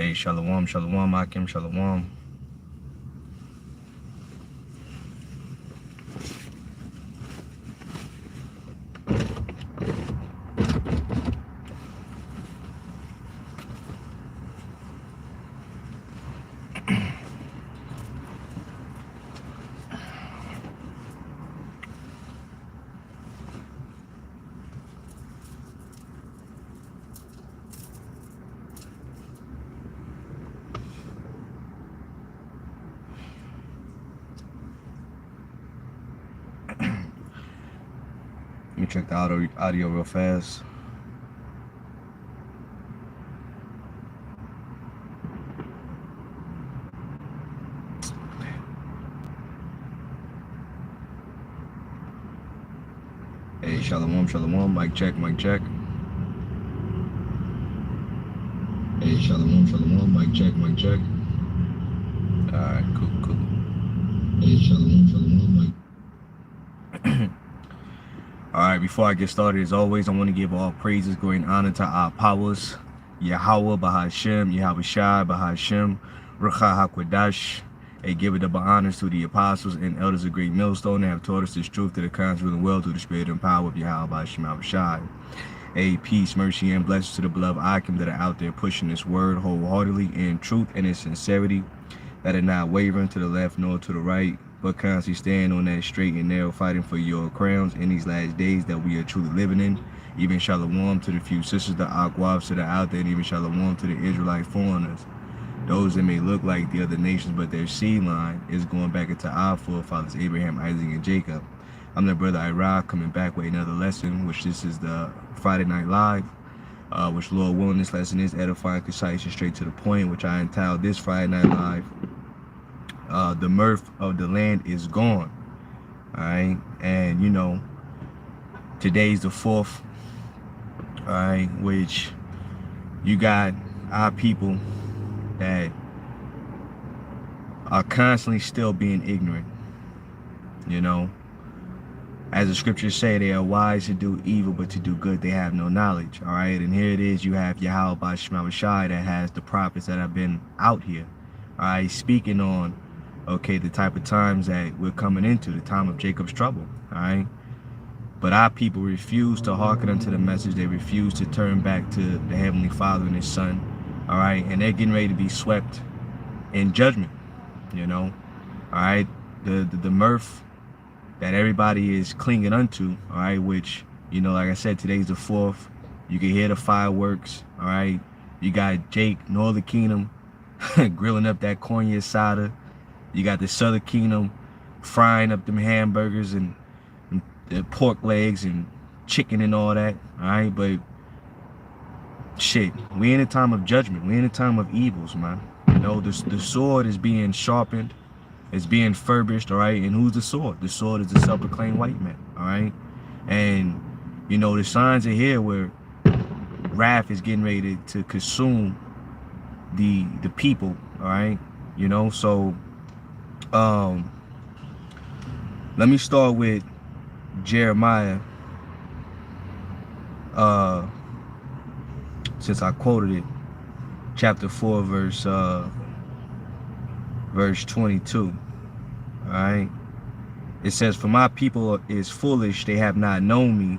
Hey, shalom, shalom, Akim, shalom. Let me check the audio real fast. Hey, shalom, shalom, mic check, mic check. Hey, shalom, shalom, mic check, mic check. Alright, cool. Hey, shalom, shalom, mic. Alright, before I get started, as always, I want to give all praises, glory, and honor to our powers. Yahweh, Bahashem, Yahweh Shai, Bahashem, Rucha HaKodash. Hey, give it the honors to the apostles and elders of Great Millstone that have taught us this truth to the conscious of the world through the spirit and power of Yahweh, Bahashem, Yahweh Shai. Hey, peace, mercy, and blessings to the beloved Akim that are out there pushing this word wholeheartedly in truth and in sincerity, that are not wavering to the left nor to the right, but constantly stand on that straight and narrow, fighting for your crowns in these last days that we are truly living in. Even shalom to the few sisters, the Akwabs that are out there, and even shalom to the Israelite foreigners. Those that may look like the other nations, but their seed line is going back into our forefathers, Abraham, Isaac, and Jacob. I'm their brother Ira, coming back with another lesson, which this is the Friday Night Live, which Lord willing, this lesson is edifying, concise, and straight to the point, which I entitled this Friday Night Live, the mirth of the land is gone. All right, and you know, today's the 4th, all right, which you got our people that are constantly still being ignorant. You know, as the scriptures say, they are wise to do evil, but to do good they have no knowledge. All right, and here it is, you have Yahweh Bahashem Shai that has the prophets that have been out here, all right, speaking on, okay, the type of times that we're coming into, the time of Jacob's trouble, all right? But our people refuse to hearken unto the message. They refuse to turn back to the Heavenly Father and His Son, all right? And they're getting ready to be swept in judgment, you know, all right? The mirth that everybody is clinging unto, all right, which, you know, like I said, today's the 4th. You can hear the fireworks, all right? You got Jake, Northern Kingdom, grilling up that corn asada. You got the Southern Kingdom frying up them hamburgers and the pork legs and chicken and all that, all right? But shit, we in a time of judgment. We in a time of evils, man. You know, the sword is being sharpened. It's being furbished, all right? And who's the sword? The sword is the self-proclaimed white man, all right? And, you know, the signs are here where wrath is getting ready to consume the people, all right? You know, so let me start with Jeremiah, since I quoted it, chapter 4, verse 22. All right, it says, "For my people is foolish; they have not known me.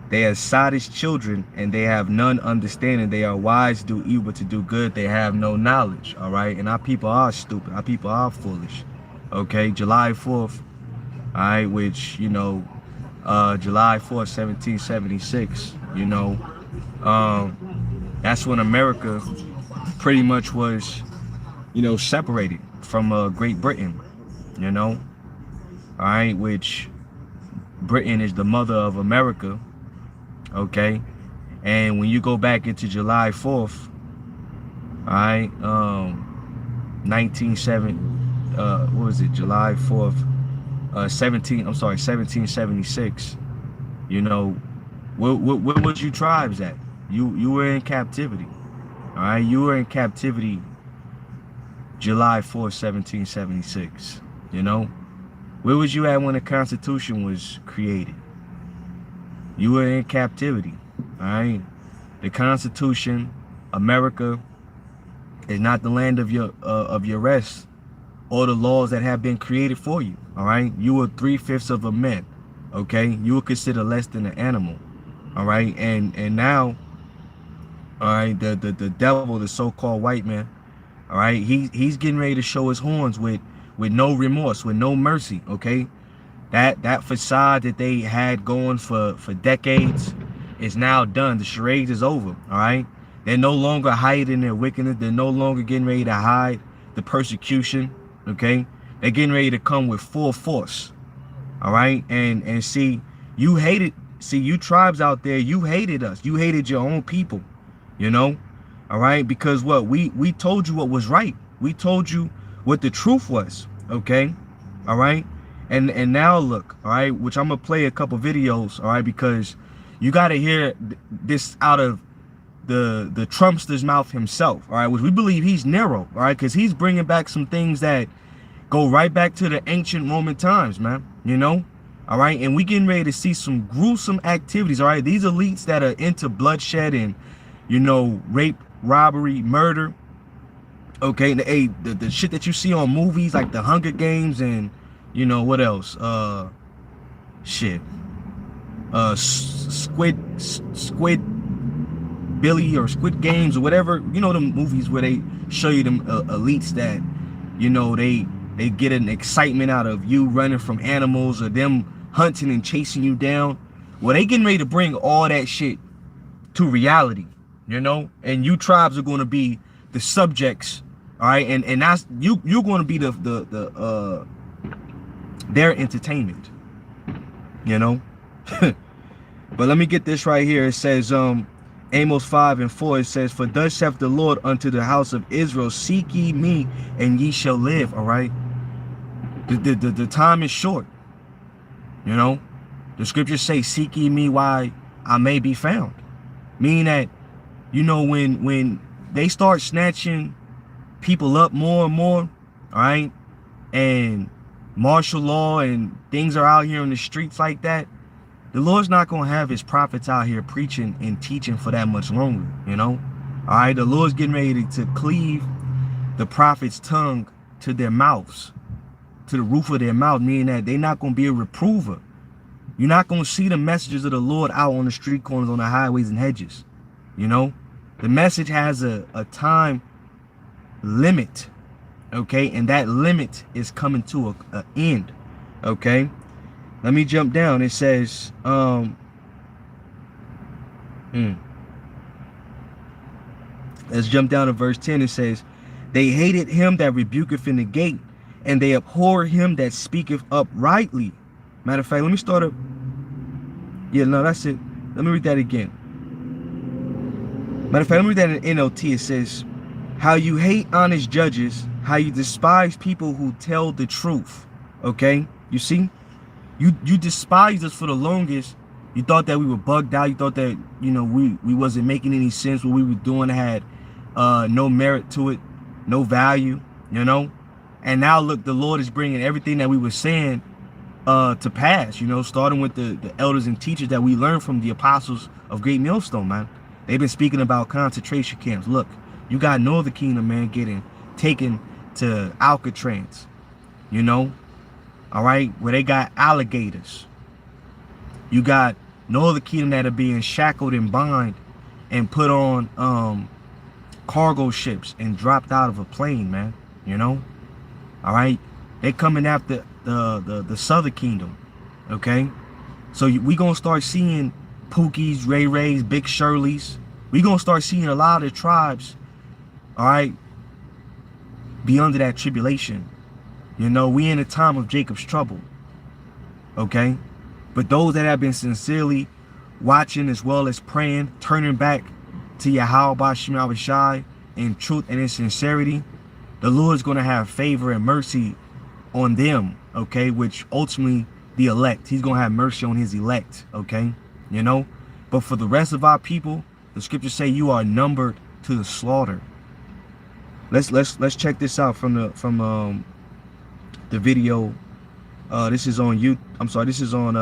They are sottish children, and they have none understanding. They are wise to do evil, but to do good they have no knowledge." All right, and our people are stupid. Our people are foolish. Okay, July 4th, all right, which, you know, July 4th, 1776, you know, that's when America pretty much was, you know, separated from Great Britain, you know, all right, which Britain is the mother of America, okay? And when you go back into July 4th, all right, 1776, you know, where was you tribes at? You were in captivity, all right? You were in captivity July 4th, 1776, you know? Where was you at when the Constitution was created? You were in captivity, all right? The Constitution, America, It's not the land of your rest, or the laws that have been created for you. All right, you are 3/5 of a man. Okay, you will consider less than an animal. All right, and now, all right, the devil, the so-called white man, all right, he's getting ready to show his horns with no remorse, with no mercy. Okay, that facade that they had going for decades is now done. The charades is over. All right, they're no longer hiding their wickedness. They're no longer getting ready to hide the persecution. Okay, they're getting ready to come with full force. All right, and see, you hated, see, you tribes out there, you hated us. You hated your own people, you know. All right, because what we told you what was right. We told you what the truth was. Okay, all right, and now look, all right, which I'm gonna play a couple videos, all right, because you got to hear this out of the Trumpster's mouth himself, all right, which we believe he's Nero, all right, because he's bringing back some things that go right back to the ancient Roman times, man, you know, all right, and we getting ready to see some gruesome activities, all right, these elites that are into bloodshed and, you know, rape, robbery, murder, okay, the shit that you see on movies like the Hunger Games and, you know, what else, Squid Billy or Squid Games or whatever, you know, the movies where they show you them elites that, you know, they get an excitement out of you running from animals or them hunting and chasing you down. Well, they getting ready to bring all that shit to reality, you know, and you tribes are going to be the subjects, all right, and that's you're going to be the their entertainment, you know. But let me get this right here. It says Amos 5:4, it says, for thus saith the Lord unto the house of Israel, seek ye me and ye shall live. All right, the time is short, you know. The scriptures say, seek ye me while I may be found, meaning that, you know, when they start snatching people up more and more, all right, and martial law and things are out here in the streets like that, the Lord's not going to have his prophets out here preaching and teaching for that much longer, you know. All right, the Lord's getting ready to cleave the prophets' tongue to their mouths, to the roof of their mouth, meaning that they're not going to be a reprover. You're not going to see the messages of the Lord out on the street corners, on the highways and hedges, you know. The message has a time limit, okay, and that limit is coming to an end, okay. Let me jump down. It says, let's jump down to verse 10. It says, they hated him that rebuketh in the gate, and they abhor him that speaketh uprightly. Matter of fact, let me start up. Yeah, no, that's it. Let me read that again. Matter of fact, let me read that in NLT. It says, how you hate honest judges, how you despise people who tell the truth. Okay, you see? You despised us for the longest. You thought that we were bugged out. You thought that, you know, we wasn't making any sense. What we were doing had no merit to it, no value, you know. And now look, the Lord is bringing everything that we were saying to pass, you know, starting with the elders and teachers that we learned from the apostles of Great Millstone, man. They've been speaking about concentration camps. Look, you got Northern Kingdom, man, getting taken to Alcatraz, you know. All right, where they got alligators. You got Northern Kingdom that are being shackled and bound and put on cargo ships and dropped out of a plane, man. You know, all right. They coming after the Southern Kingdom, okay. So we gonna start seeing Pookies, Ray Rays, Big Shirleys. We gonna start seeing a lot of the tribes, all right, be under that tribulation. You know, we in a time of Jacob's trouble, okay? But those that have been sincerely watching as well as praying, turning back to Yahweh Shema Shai in truth and in sincerity, the Lord's going to have favor and mercy on them, okay? Which ultimately the elect, he's going to have mercy on his elect, okay? You know? But for the rest of our people, the scriptures say you are numbered to the slaughter. Let's check this out from the video. This is on YouTube. I'm sorry, this is on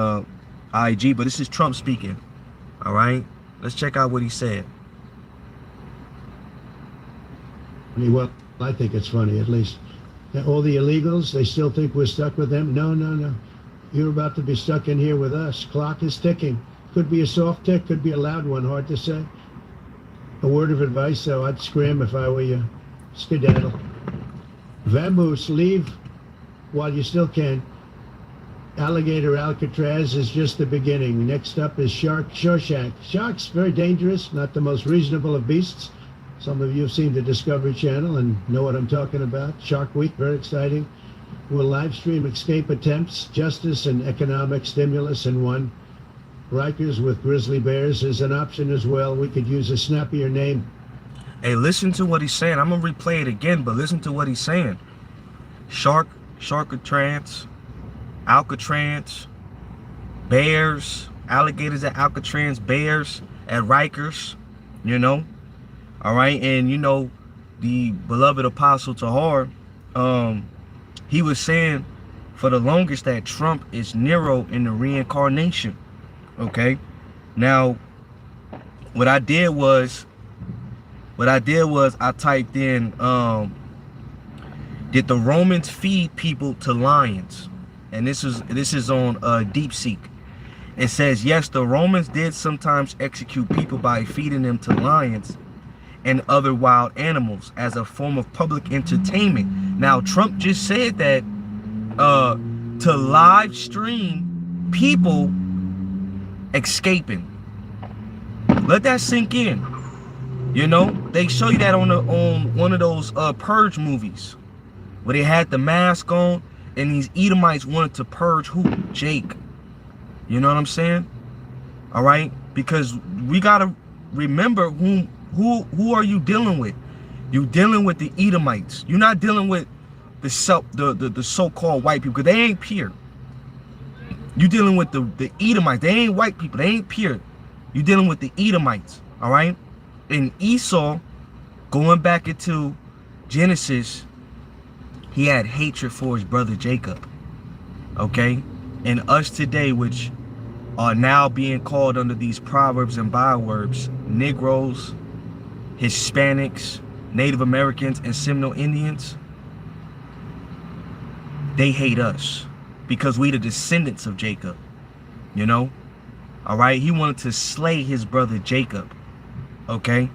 IG, but this is Trump speaking. All right, let's check out what he said. Well, I think it's funny, at least. All the illegals, they still think we're stuck with them. No, no, no. You're about to be stuck in here with us. Clock is ticking. Could be a soft tick, could be a loud one, hard to say. A word of advice, though, I'd scram if I were you. Skedaddle. Vamoose, leave while you still can. Alligator Alcatraz is just the beginning. Next up is Shark Shawshank. Sharks, very dangerous, not the most reasonable of beasts. Some of you have seen the Discovery Channel and know what I'm talking about. Shark Week, very exciting. We'll live stream escape attempts, justice and economic stimulus in one. Rikers with grizzly bears is an option as well. We could use a snappier name. Hey, listen to what he's saying. I'm going to replay it again, but listen to what he's saying. Sharkatrans, Alcatraz, bears, alligators at Alcatraz, bears at Rikers, you know. All right, and you know, the beloved Apostle Tahar, he was saying for the longest that Trump is Nero in the reincarnation. Okay, now what I did was I typed in did the Romans feed people to lions? And this is on DeepSeek. It says yes, the Romans did sometimes execute people by feeding them to lions and other wild animals as a form of public entertainment. Now Trump just said that to live stream people escaping. Let that sink in. You know, they show you that on one of those purge movies where they had the mask on and these Edomites wanted to purge who? Jake. You know what I'm saying? All right, because we gotta remember who are you dealing with? You dealing with the Edomites. You're not dealing with the so-called white people, because they ain't pure. You dealing with the Edomites. They ain't white people. They ain't pure. You dealing with the Edomites. All right. And Esau, going back into Genesis, he had hatred for his brother Jacob. Okay. And us today, which are now being called under these proverbs and bywords, Negroes, Hispanics, Native Americans, and Seminole Indians, they hate us because we the descendants of Jacob, you know? All right, he wanted to slay his brother Jacob, okay?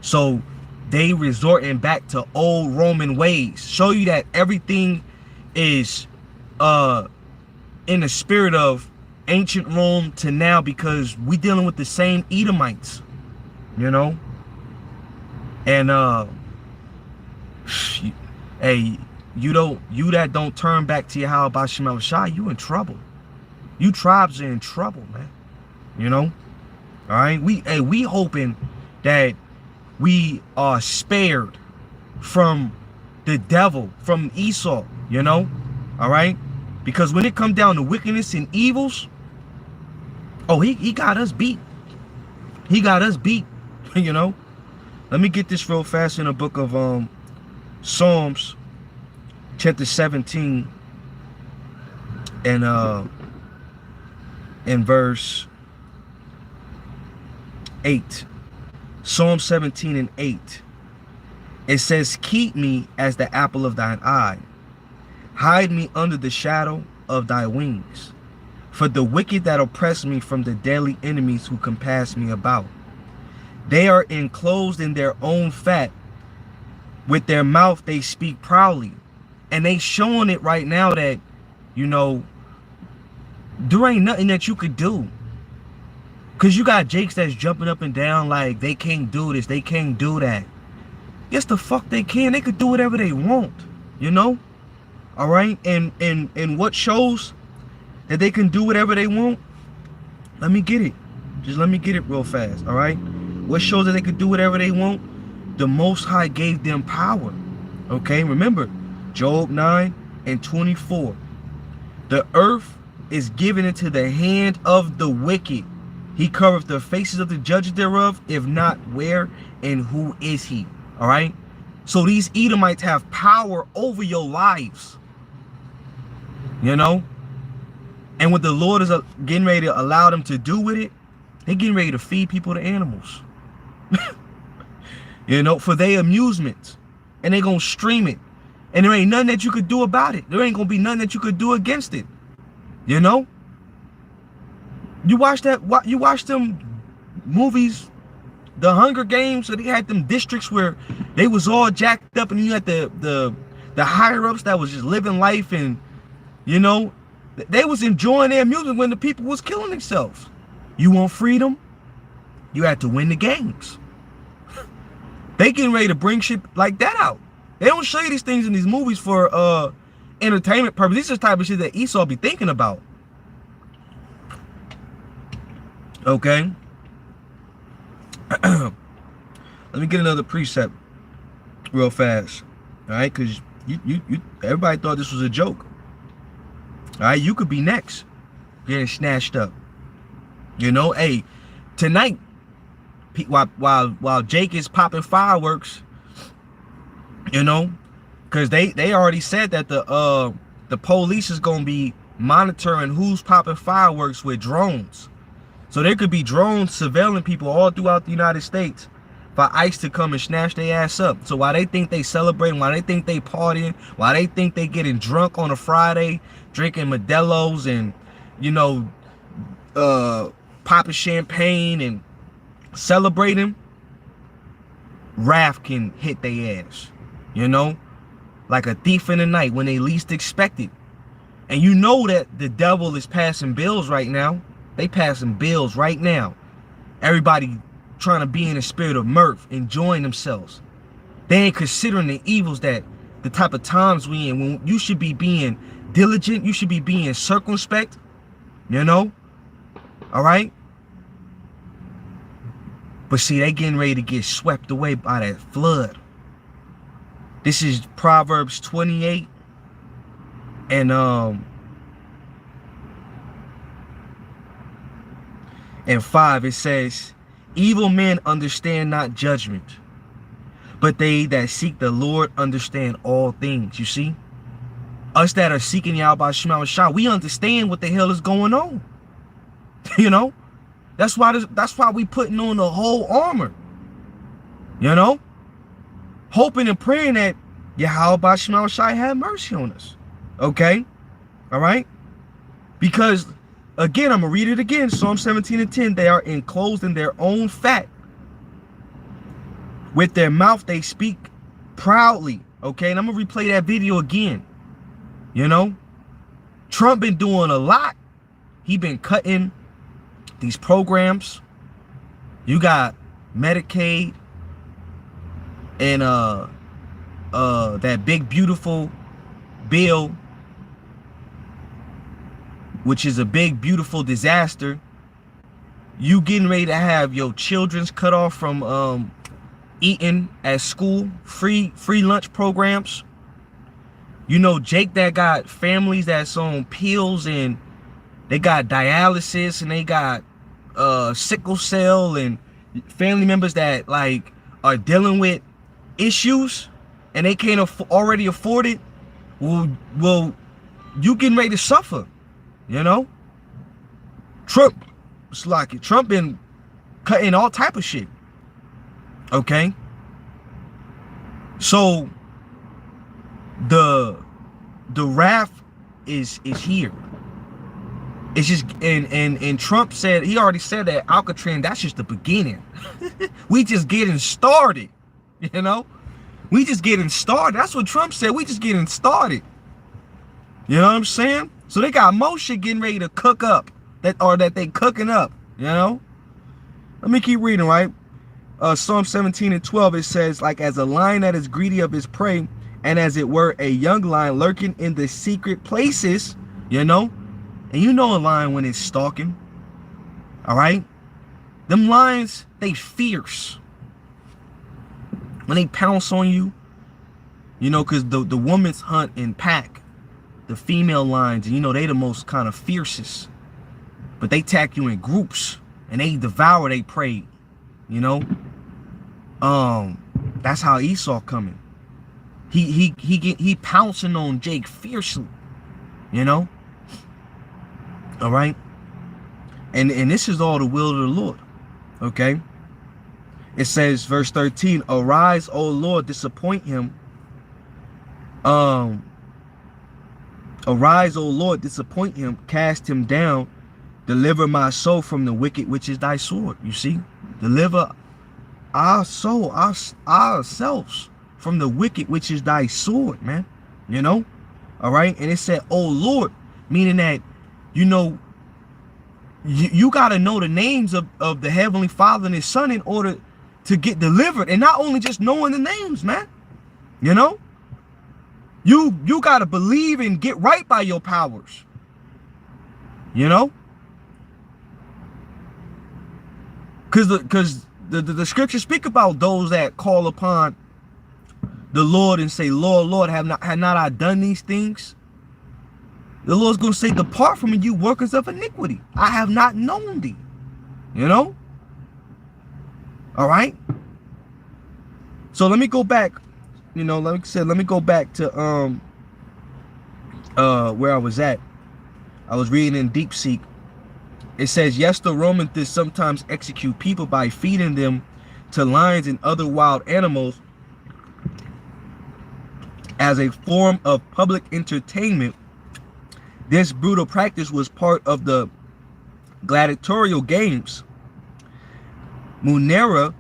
So they resorting back to old Roman ways. Show you that everything is in the spirit of ancient Rome to now, because we dealing with the same Edomites, you know? And hey, you that don't turn back to Yahweh Shema Shai, you in trouble. You tribes are in trouble, man. You know? All right, we hoping that we are spared from the devil, from Esau, you know? All right, because when it comes down to wickedness and evils, oh, he got us beat. He got us beat, you know? Let me get this real fast in the book of Psalms, chapter 17, and in verse 8. Psalm 17 and 8. It says, keep me as the apple of thine eye. Hide me under the shadow of thy wings. For the wicked that oppress me from the deadly enemies who compass me about. They are enclosed in their own fat. With their mouth they speak proudly. And they showing it right now that, you know, there ain't nothing that you could do. Because you got Jakes that's jumping up and down like they can't do this, they can't do that. Yes, the fuck they can. They could do whatever they want, you know? All right? And what shows that they can do whatever they want? Let me get it. Just let me get it real fast, all right? What shows that they could do whatever they want? The Most High gave them power, okay? Remember, Job 9 and 24. The earth is given into the hand of the wicked. He covereth the faces of the judges thereof. If not, where and who is he? All right? So these Edomites have power over your lives. You know? And what the Lord is getting ready to allow them to do with it, they're getting ready to feed people to animals. You know, for their amusement. and they gonna stream it. And there ain't nothing that you could do about it. There ain't gonna be nothing that you could do against it. You know? You watch them movies, the Hunger Games, so they had them districts where they was all jacked up, and you had the higher ups that was just living life, and you know, they was enjoying their music when the people was killing themselves. You want freedom? You had to win the games. They getting ready to bring shit like that out. They don't show you these things in these movies for entertainment purposes. This is the type of shit that Esau be thinking about. Okay. Let me get another precept real fast. All right, because you everybody thought this was a joke. All right, you could be next getting snatched up. You know, hey, tonight, while Jake is popping fireworks, you know, because they already said that the police is gonna be monitoring who's popping fireworks with drones. So there could be drones surveilling people all throughout the United States for ICE to come and snatch their ass up. So while they think they celebrating, while they think they partying, while they think they getting drunk on a Friday, drinking Modelo's and, you know, popping champagne and celebrating, wrath can hit their ass, you know, like a thief in the night when they least expect it. And you know that the devil is passing bills right now. They passing bills right now. Everybody trying to be in the spirit of mirth, enjoying themselves. They ain't considering the evils that the type of times we in, when you should be being diligent, you should be being circumspect, you know? All right? But see, they getting ready to get swept away by that flood. This is Proverbs 28 and 5. It says, evil men understand not judgment, but they that seek the Lord understand all things. You see, us that are seeking Yahweh Shema Shah, we understand what the hell is going on. You know, that's why we putting on the whole armor. You know, hoping and praying that Yahweh Shema Shah have mercy on us. Okay, all right, because again, I'm gonna read it again. Psalm 17:10. They are enclosed in their own fat. With their mouth they speak proudly. Okay, and I'm gonna replay that video again. You know, Trump been doing a lot. He been cutting these programs. You got Medicaid and that big beautiful bill, which is a big beautiful disaster. You getting ready to have your children's cut off from eating at school, free lunch programs. You know, Jake that got families that's on pills and they got dialysis and they got sickle cell and family members that like are dealing with issues and they can't already afford it. Well, you getting ready to suffer. You know, Trump, it's like it. Trump been cutting all type of shit. Okay, so the wrath is here. It's just and Trump said, he already said that Alcatraz, that's just the beginning. We just getting started. You know, we just getting started. That's what Trump said. We just getting started. You know what I'm saying? So they got more shit getting ready to cook up, that they cooking up, you know? Let me keep reading, right? Psalm 17:12, it says, like as a lion that is greedy of his prey, and as it were a young lion lurking in the secret places, you know? And you know a lion when it's stalking, all right? Them lions, they fierce. When they pounce on you, you know, because the women's hunt in pack. The female lions, and you know they the most kind of fiercest, but they attack you in groups and they devour they prey. You know, that's how Esau coming. He pouncing on Jake fiercely. You know, all right, and this is all the will of the Lord. Okay, it says verse 13, arise, O Lord, disappoint him, Arise, O Lord, disappoint him, cast him down, deliver my soul from the wicked, which is thy sword. You see, deliver our soul, ourselves from the wicked, which is thy sword, man. You know, all right. And it said, "Oh Lord," meaning that, you know, you got to know the names of the Heavenly Father and His Son in order to get delivered, and not only just knowing the names, man. You know, you got to believe and get right by your powers. You know, because the scriptures speak about those that call upon the Lord and say, "Lord, Lord, have not I done these things?" The Lord's going to say, "Depart from me, you workers of iniquity. I have not known thee." You know? All right? So let me go back. You know, like I said, let me go back to where I was at. I was reading in Deep Seek. It says, "Yes, the Romans did sometimes execute people by feeding them to lions and other wild animals as a form of public entertainment. This brutal practice was part of the gladiatorial games, munera,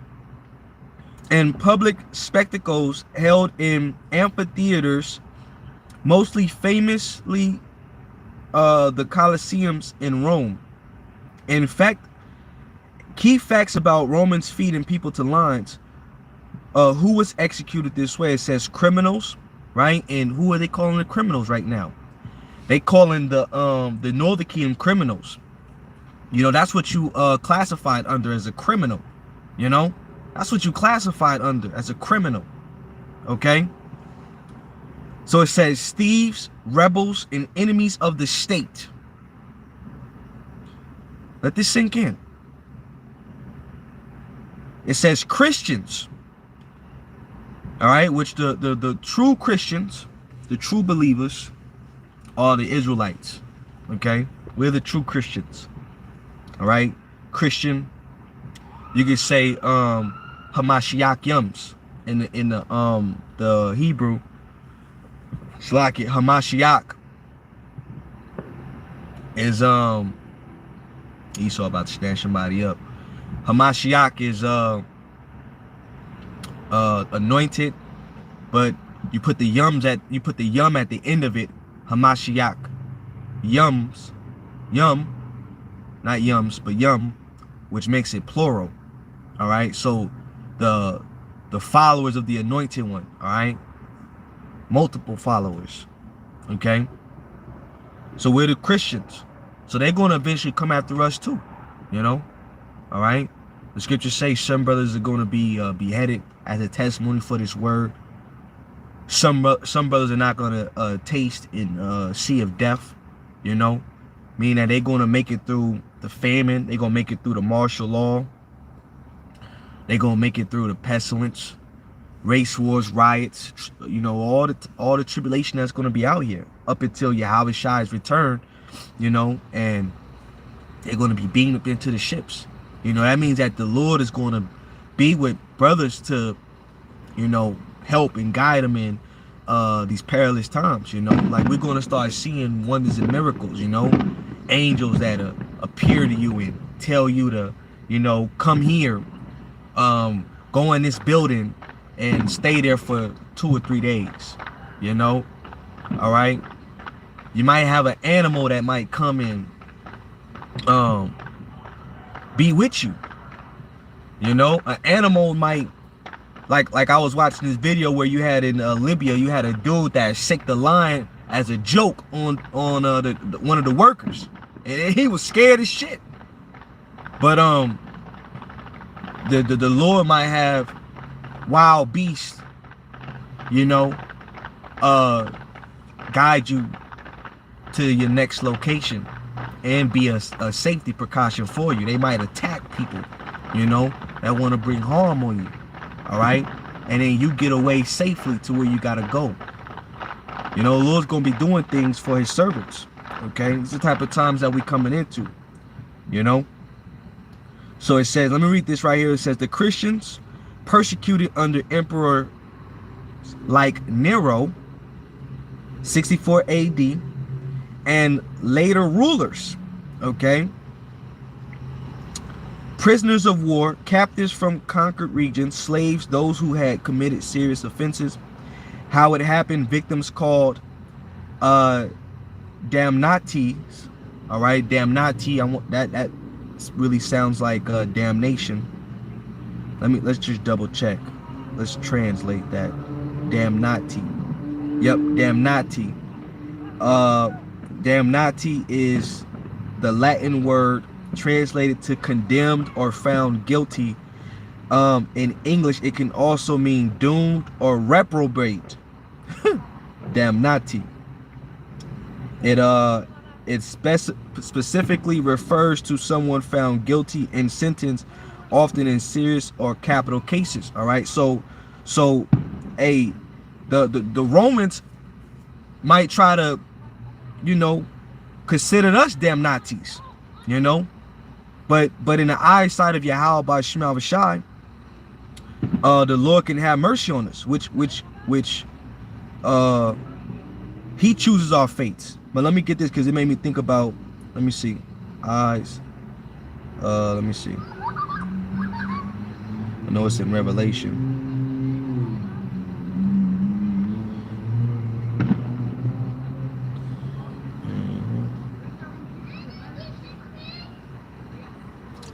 and public spectacles held in amphitheaters, mostly famously the Colosseums in Rome. In fact, key facts about Romans feeding people to lions. Who was executed this way? It says criminals, right? And who are they calling the criminals right now? They calling the Northern Kingdom criminals. You know, that's what you classified under as a criminal. You know, that's what you classified under as a criminal. Okay. So it says thieves, rebels, and enemies of the state. Let this sink in. It says Christians. All right, which the true Christians, the true believers, are the Israelites. Okay, we're the true Christians. All right, Christian. You could say Hamashiach Yums in the Hebrew. It's like it. Hamashiach is Esau about to stand somebody up. Hamashiach is anointed, but you put the yum at the end of it. Hamashiach, yum, not yums, but yum, which makes it plural. All right, so the followers of the anointed one. All right, multiple followers. Okay, so we're the Christians, so they're going to eventually come after us too. You know, all right. The scriptures say some brothers are going to be beheaded as a testimony for this word. Some brothers are not going to taste in sea of death, you know, meaning that they're going to make it through the famine. They're going to make it through the martial law. They're going to make it through the pestilence, race wars, riots, you know, all the tribulation that's going to be out here up until Yahushai's return, you know, and they're going to be beamed up into the ships. You know, that means that the Lord is going to be with brothers to, you know, help and guide them in these perilous times. You know, like we're going to start seeing wonders and miracles, you know, angels that appear to you and tell you to, you know, come here, go in this building and stay there for 2 or 3 days, you know. All right, you might have an animal that might come in be with you, you know. An animal might, like I was watching this video where you had in Libya, you had a dude that sicked the lion as a joke on one of the workers, and he was scared as shit. But the Lord might have wild beasts, you know, guide you to your next location and be a safety precaution for you. They might attack people, you know, that want to bring harm on you. All right, and then you get away safely to where you gotta go. You know, the Lord's gonna be doing things for His servants. Okay, it's the type of times that we coming into. You know, so it says, let me read this right here. It says the Christians persecuted under emperor like Nero 64 AD, and later rulers, okay? Prisoners of war, captives from conquered regions, slaves, those who had committed serious offenses. How it happened, victims called damnates, all right? Damnati, I want that really sounds like damnation. Let's just double check. Let's translate that. Damnati. Yep, damnati. Damnati is the Latin word translated to condemned or found guilty. In English, it can also mean doomed or reprobate. Damnati. It specifically refers to someone found guilty and sentenced, often in serious or capital cases. All right, so the Romans might try to, consider us damnates, but in the eyesight of Yahweh by Shema Vashai, the Lord can have mercy on us, which he chooses our fates. But let me get this, because it made me think about, let me see, eyes, let me see, I know it's in Revelation.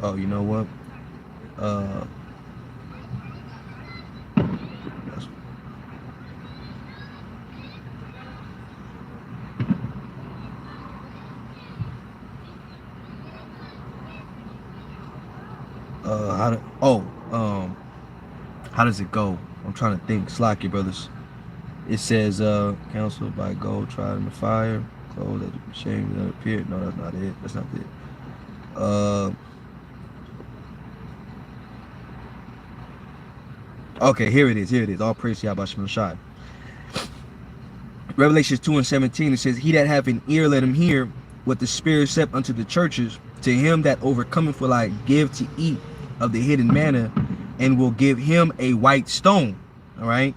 Oh, you know what? How does it go? I'm trying to think. Slacky brothers. It says, counseled by gold, tried in the fire, clothed that shame that appeared. No, that's not it. That's not it. Okay, here it is. Here it is. All praise to Yahweh Shem Shai. Revelations 2:17, it says, he that hath an ear, let him hear what the Spirit saith unto the churches. To him that overcometh will I give to eat of the hidden manna, and will give him a white stone. All right.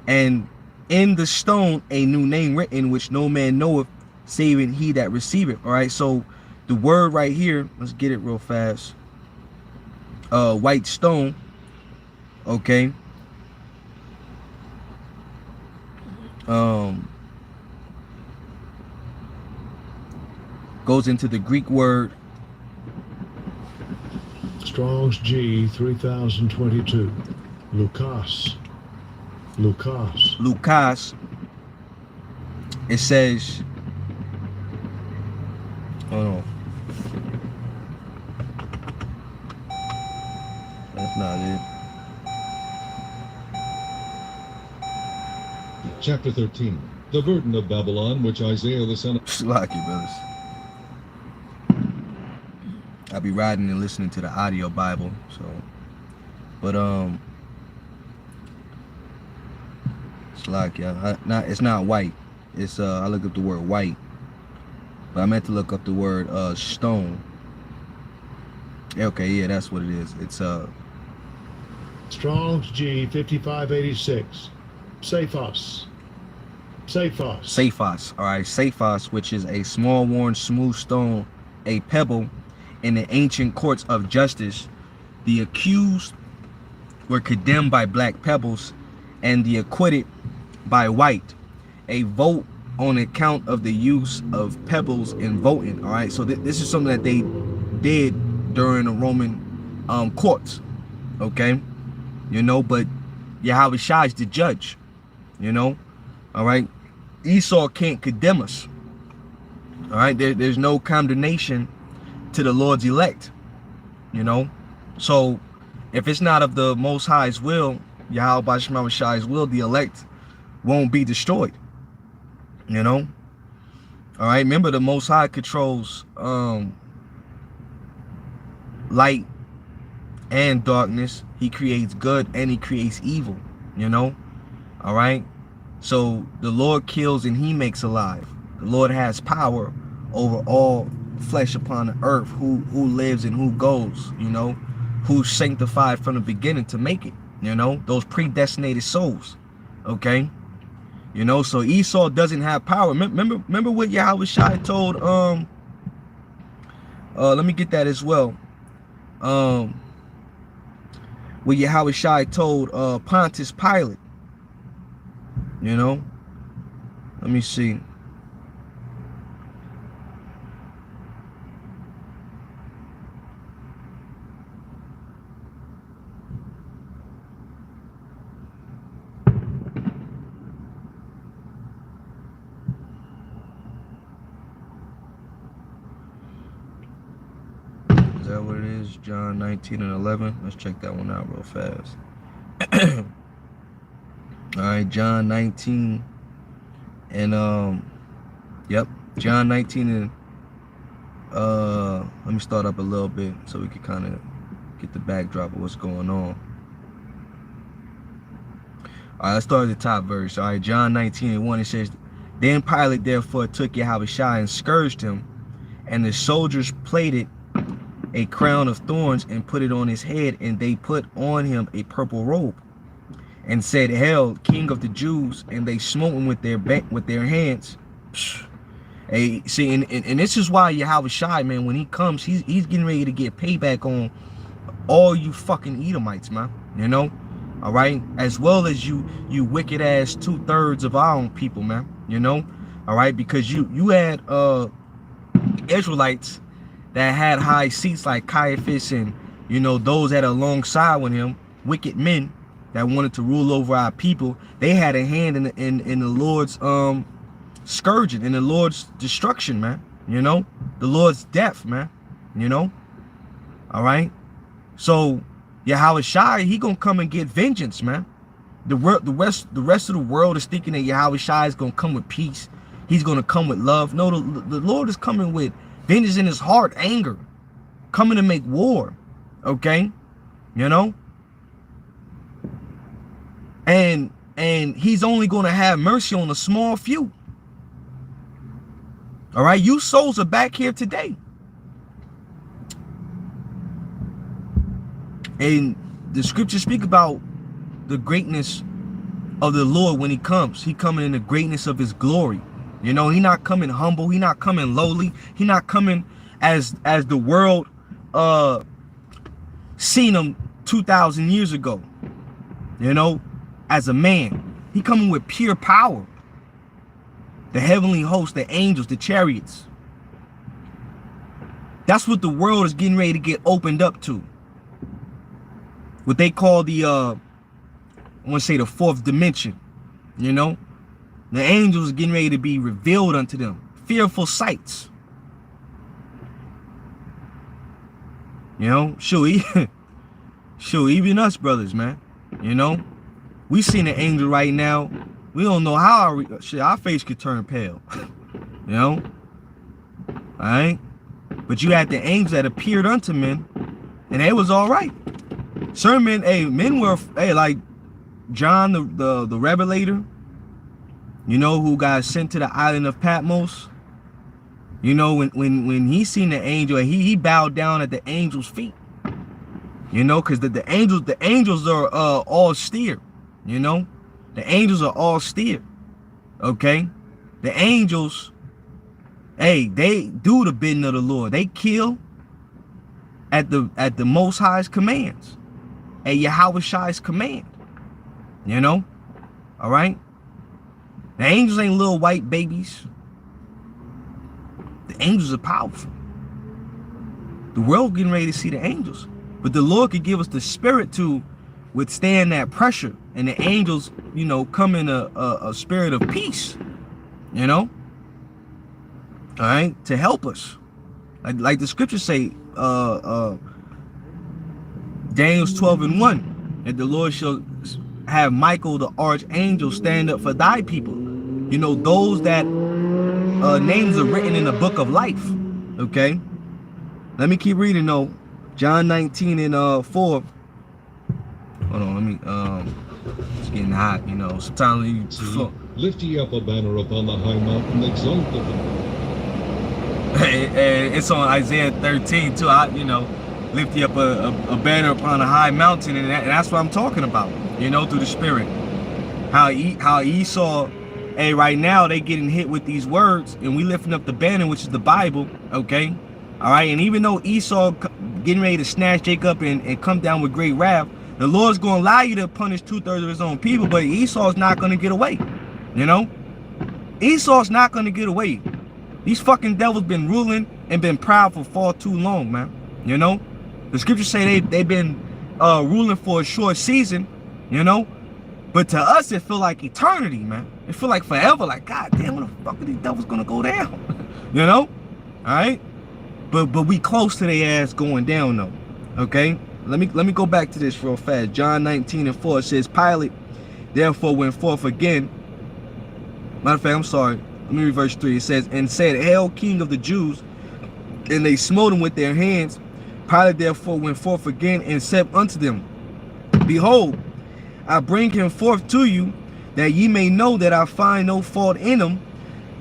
And in the stone a new name written, which no man knoweth, saving he that receiveth. All right. So the word right here, let's get it real fast. White stone. Okay. Goes into the Greek word Strong's G 3022. Lucas. It says, oh no, that's not it. Chapter 13. The burden of Babylon, which Isaiah the son of... Slacky brothers. I'll be riding and listening to the audio Bible, so, but slacky. It's not white. It's I looked up the word white, but I meant to look up the word stone. Okay, yeah, that's what it is. It's Strong's G 5586. Cephas. All right, Cephas, which is a small, worn, smooth stone, a pebble in the ancient courts of justice. The accused were condemned by black pebbles, and the acquitted by white. A vote on account of the use of pebbles in voting. All right, so this is something that they did during the Roman courts. Okay, but Yahweh Shai is the judge. All right, Esau can't condemn us. All right, there's no condemnation to the Lord's elect. So if it's not of the Most High's will, Yahweh Shema Shai's will, the elect won't be destroyed. All right, remember the Most High controls light and darkness. He creates good and he creates evil. All right, so the Lord kills and he makes alive. The Lord has power over all flesh upon the earth, who lives and who goes, who's sanctified from the beginning to make it, those predestinated souls. Okay, You know, so Esau doesn't have power. Remember what Yahweh Shai told, let me get that as well. What Yahweh Shai told Pontius Pilate. You know, let me see. Is that what it is? John 19 and 11. Let's check that one out real fast. All right, John 19 and yep, John 19 and let me start up a little bit so we can kind of get the backdrop of what's going on. All right, let's start at the top verse. All right, John 19 and 1, it says, Then Pilate therefore took Yahweh Shai and scourged him, and the soldiers plaited a crown of thorns and put it on his head, and they put on him a purple robe, and said, Hail, King of the Jews, and they smote him with their hands. Hey, see, and this is why Yahweh Shai, man, when he comes, he's getting ready to get payback on all you fucking Edomites, man. You know, all right, as well as you wicked ass 2/3 of our own people, man. You know, all right, because you had Israelites that had high seats like Caiaphas and, you know, those that are alongside with him, wicked men that wanted to rule over our people. They had a hand in the Lord's scourging, in the Lord's destruction, man. You know, the Lord's death, man. You know, all right. So Yahweh Shai, he gonna come and get vengeance, man. The rest of the world is thinking that Yahweh Shai is gonna come with peace. He's gonna come with love. No, the Lord is coming with vengeance in his heart, anger, coming to make war. Okay, you know. And he's only going to have mercy on a small few. All right, you souls are back here today. And the scriptures speak about the greatness of the Lord when he comes. He coming in the greatness of his glory. You know, he not coming humble. He not coming lowly. He not coming as the world seen him 2,000 years ago. You know, as a man. He coming with pure power. The heavenly host, the angels, the chariots. That's what the world is getting ready to get opened up to. What they call the I want to say the fourth dimension. You know, the angels are getting ready to be revealed unto them. Fearful sights. You know, sure, even us brothers, man. You know, we seen an angel right now. We don't know how our face could turn pale. You know, all right. But you had the angels that appeared unto men, and they was all right. Certain men, men were, like John the Revelator. You know, who got sent to the island of Patmos. You know, when he seen the angel, he bowed down at the angel's feet. You know, because the angels are all steer. You know, the angels are all steer. Okay, the angels, hey, they do the bidding of the Lord. They kill at the Most High's commands, at Yahweh Shai's command. You know, all right. The angels ain't little white babies. The angels are powerful. The world getting ready to see the angels. But the Lord could give us the spirit to withstand that pressure. And the angels, you know, come in a spirit of peace. You know? All right? To help us. Like the scriptures say, Daniel's 12 and 1. That the Lord shall have Michael the archangel stand up for thy people. You know, those that names are written in the book of life. Okay? Let me keep reading though. John 19 and 4. Hold on, let me it's getting hot, you know. Sometimes you See, lift ye up a banner upon the high mountain, exalt the Lord. It's on Isaiah 13 too. You know, lift ye up a banner upon a high mountain, and that's what I'm talking about. You know, through the spirit. How Esau Hey, right now they getting hit with these words, and we lifting up the banner, which is the Bible. Okay, all right. And even though Esau getting ready to snatch Jacob and come down with great wrath, the Lord's going to allow you to punish 2/3 of his own people, but Esau's not going to get away. You know, Esau's not going to get away. These fucking devils been ruling and been proud for far too long, man. You know, the scriptures say they've been ruling for a short season. You know, but to us it feel like eternity, man. It feel like forever. Like, God damn, when the fuck are these devils gonna go down? You know, all right. But we close to their ass going down though. Okay. Let me go back to this real fast. John 19:4 says, Pilate therefore went forth again. Matter of fact, I'm sorry. Let me read verse 3. It says, and said, Hail, King of the Jews. And they smote him with their hands. Pilate therefore went forth again and said unto them, Behold, I bring him forth to you, that ye may know that I find no fault in him.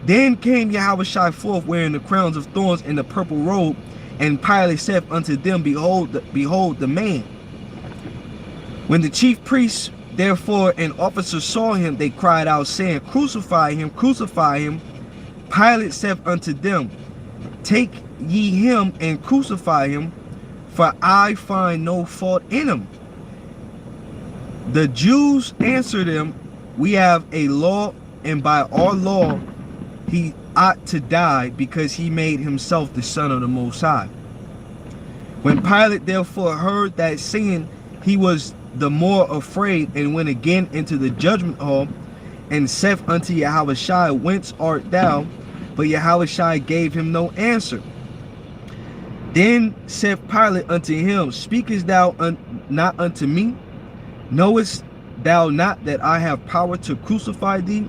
Then came Yahushua forth, wearing the crowns of thorns and the purple robe. And Pilate said unto them, Behold the man. When the chief priests therefore and officers saw him, they cried out, saying, Crucify him, crucify him. Pilate said unto them, Take ye him and crucify him, for I find no fault in him. The Jews answered him, We have a law, and by our law he ought to die, because he made himself the Son of the Most High. When Pilate therefore heard that saying, he was the more afraid, and went again into the judgment hall, and said unto Yahushua, Whence art thou? But Yahushua gave him no answer. Then said Pilate unto him, Speakest thou not unto me? Knowest thou not that I have power to crucify thee,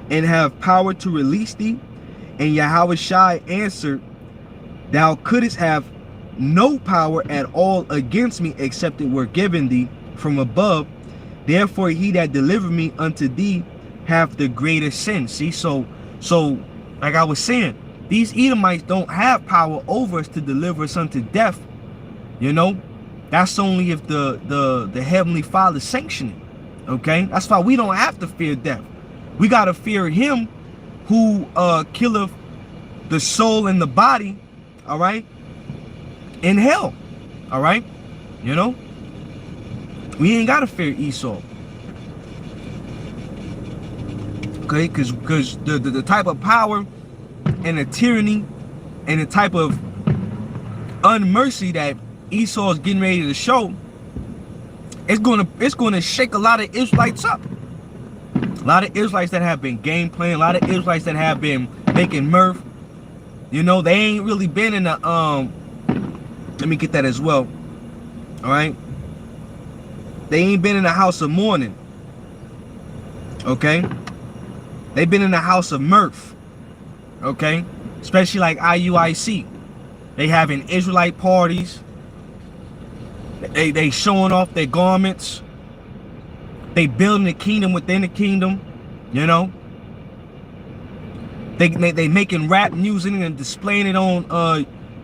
and have power to release thee? And Yahushua answered, Thou couldst have no power at all against me, except it were given thee from above. Therefore he that delivered me unto thee hath the greater sin. See, so like I was saying, these Edomites don't have power over us to deliver us unto death. You know, that's only if the Heavenly Father sanctioned it. Okay, that's why we don't have to fear death. We gotta fear him who killeth the soul and the body, all right, in hell. All right, you know, we ain't gotta fear Esau. Okay, because the type of power and the tyranny and the type of unmercy that Esau is getting ready to show, it's gonna shake a lot of Israelites up. A lot of Israelites that have been game playing, a lot of Israelites that have been making mirth. You know, they ain't really been in the let me get that as well. All right, they ain't been in the house of mourning. Okay, they've been in the house of mirth. Okay, especially like IUIC. They having Israelite parties. They showing off their garments. They building a kingdom within the kingdom. You know, they making rap music and displaying it on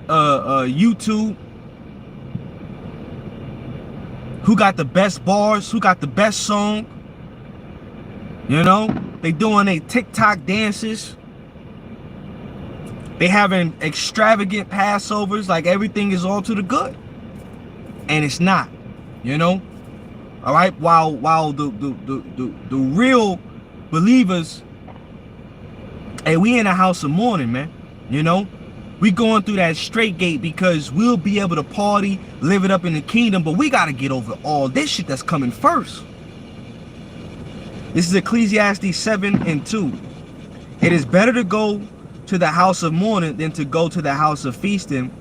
YouTube. Who got the best bars? Who got the best song? You know, they doing their TikTok dances. They having extravagant Passovers, like everything is all to the good, and it's not. You know, all right. While the real believers, hey, we in a house of mourning, man. You know, we going through that straight gate because we'll be able to party, live it up in the kingdom, but we got to get over all this shit that's coming first. This is Ecclesiastes 7:2. It is better to go to the house of mourning than to go to the house of feasting,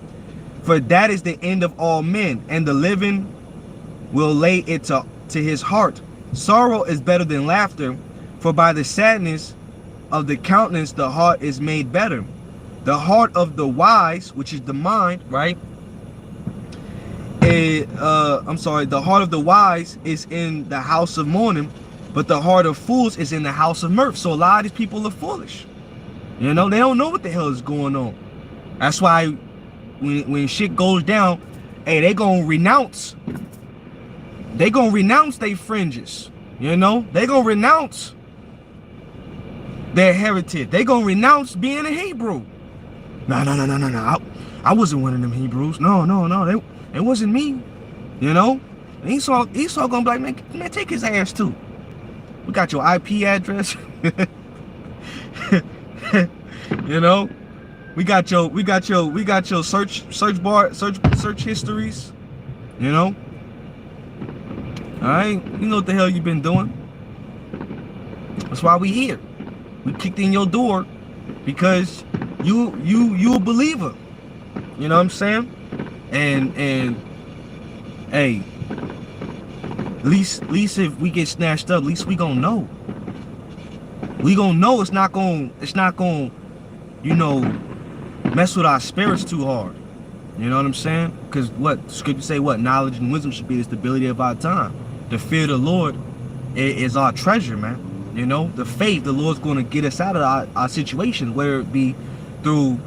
for that is the end of all men, and the living will lay it to his heart. Sorrow is better than laughter, for by the sadness of the countenance the heart is made better. The heart of the wise, which is the mind, right? The heart of the wise is in the house of mourning, but the heart of fools is in the house of mirth. So a lot of these people are foolish. You know, they don't know what the hell is going on. That's why when shit goes down, hey, they gonna renounce. They gonna renounce their fringes. You know, they gonna renounce They're heritage. They gonna renounce being a Hebrew. No. I wasn't one of them Hebrews. No. It wasn't me. You know? And Esau gonna be like, man, take his ass too. We got your IP address. You know? We got your search bar, search histories. You know? Alright? You know what the hell you been doing. That's why we here. We kicked in your door because you a believer. You know what I'm saying? And hey, at least if we get snatched up, at least we gonna know. We gonna know it's not gonna, you know, mess with our spirits too hard. You know what I'm saying? Because what scripture say, what knowledge and wisdom should be the stability of our time. The fear of the Lord is our treasure, man. You know, the faith, the Lord's going to get us out of our situations, whether it be through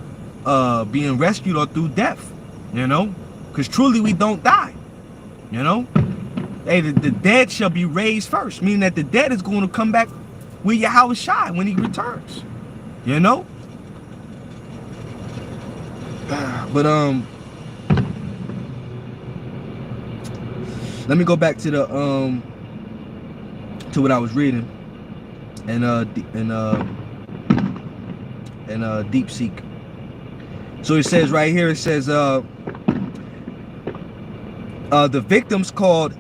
being rescued or through death. You know, because truly we don't die. You know, hey, the dead shall be raised first, meaning that the dead is going to come back with Yahweh Shai when he returns. You know, but let me go back to the to what I was reading and Deep Seek. So it says right here, it says the victims called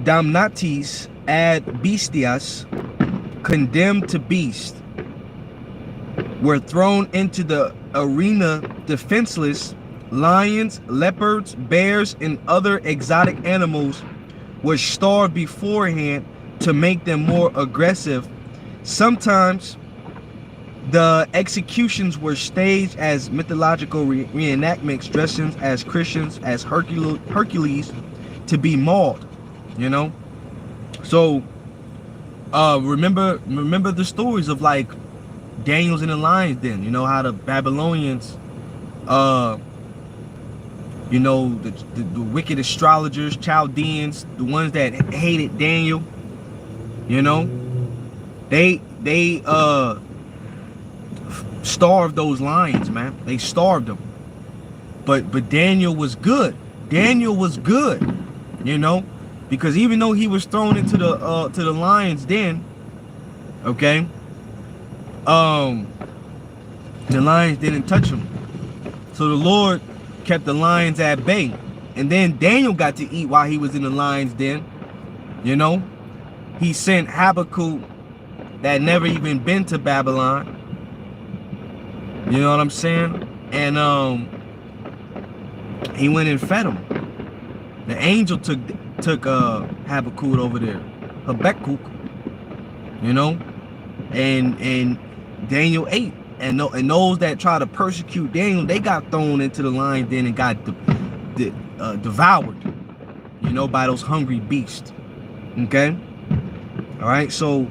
damnatis ad bestias, condemned to beast, were thrown into the arena defenseless. Lions, leopards, bears, and other exotic animals were starved beforehand to make them more aggressive. Sometimes the executions were staged as mythological reenactments, dressing as Christians, as Hercules, to be mauled. You know, so remember the stories of like Daniel's in the lion's den. You know how the Babylonians, you know, the wicked astrologers, Chaldeans, the ones that hated Daniel, you know, they starved those lions, man. They starved them. But Daniel was good. Daniel was good, you know, because even though he was thrown into the lion's den, okay, the lions didn't touch him. So the Lord kept the lions at bay, and then Daniel got to eat while he was in the lion's den. You know, he sent Habakkuk that never even been to Babylon. You know what I'm saying? And he went and fed him. The angel took Habakkuk over there, Habakkuk. You know, and Daniel ate. And those that try to persecute Daniel, they got thrown into the lion's den and got devoured, you know, by those hungry beasts. Okay, all right. So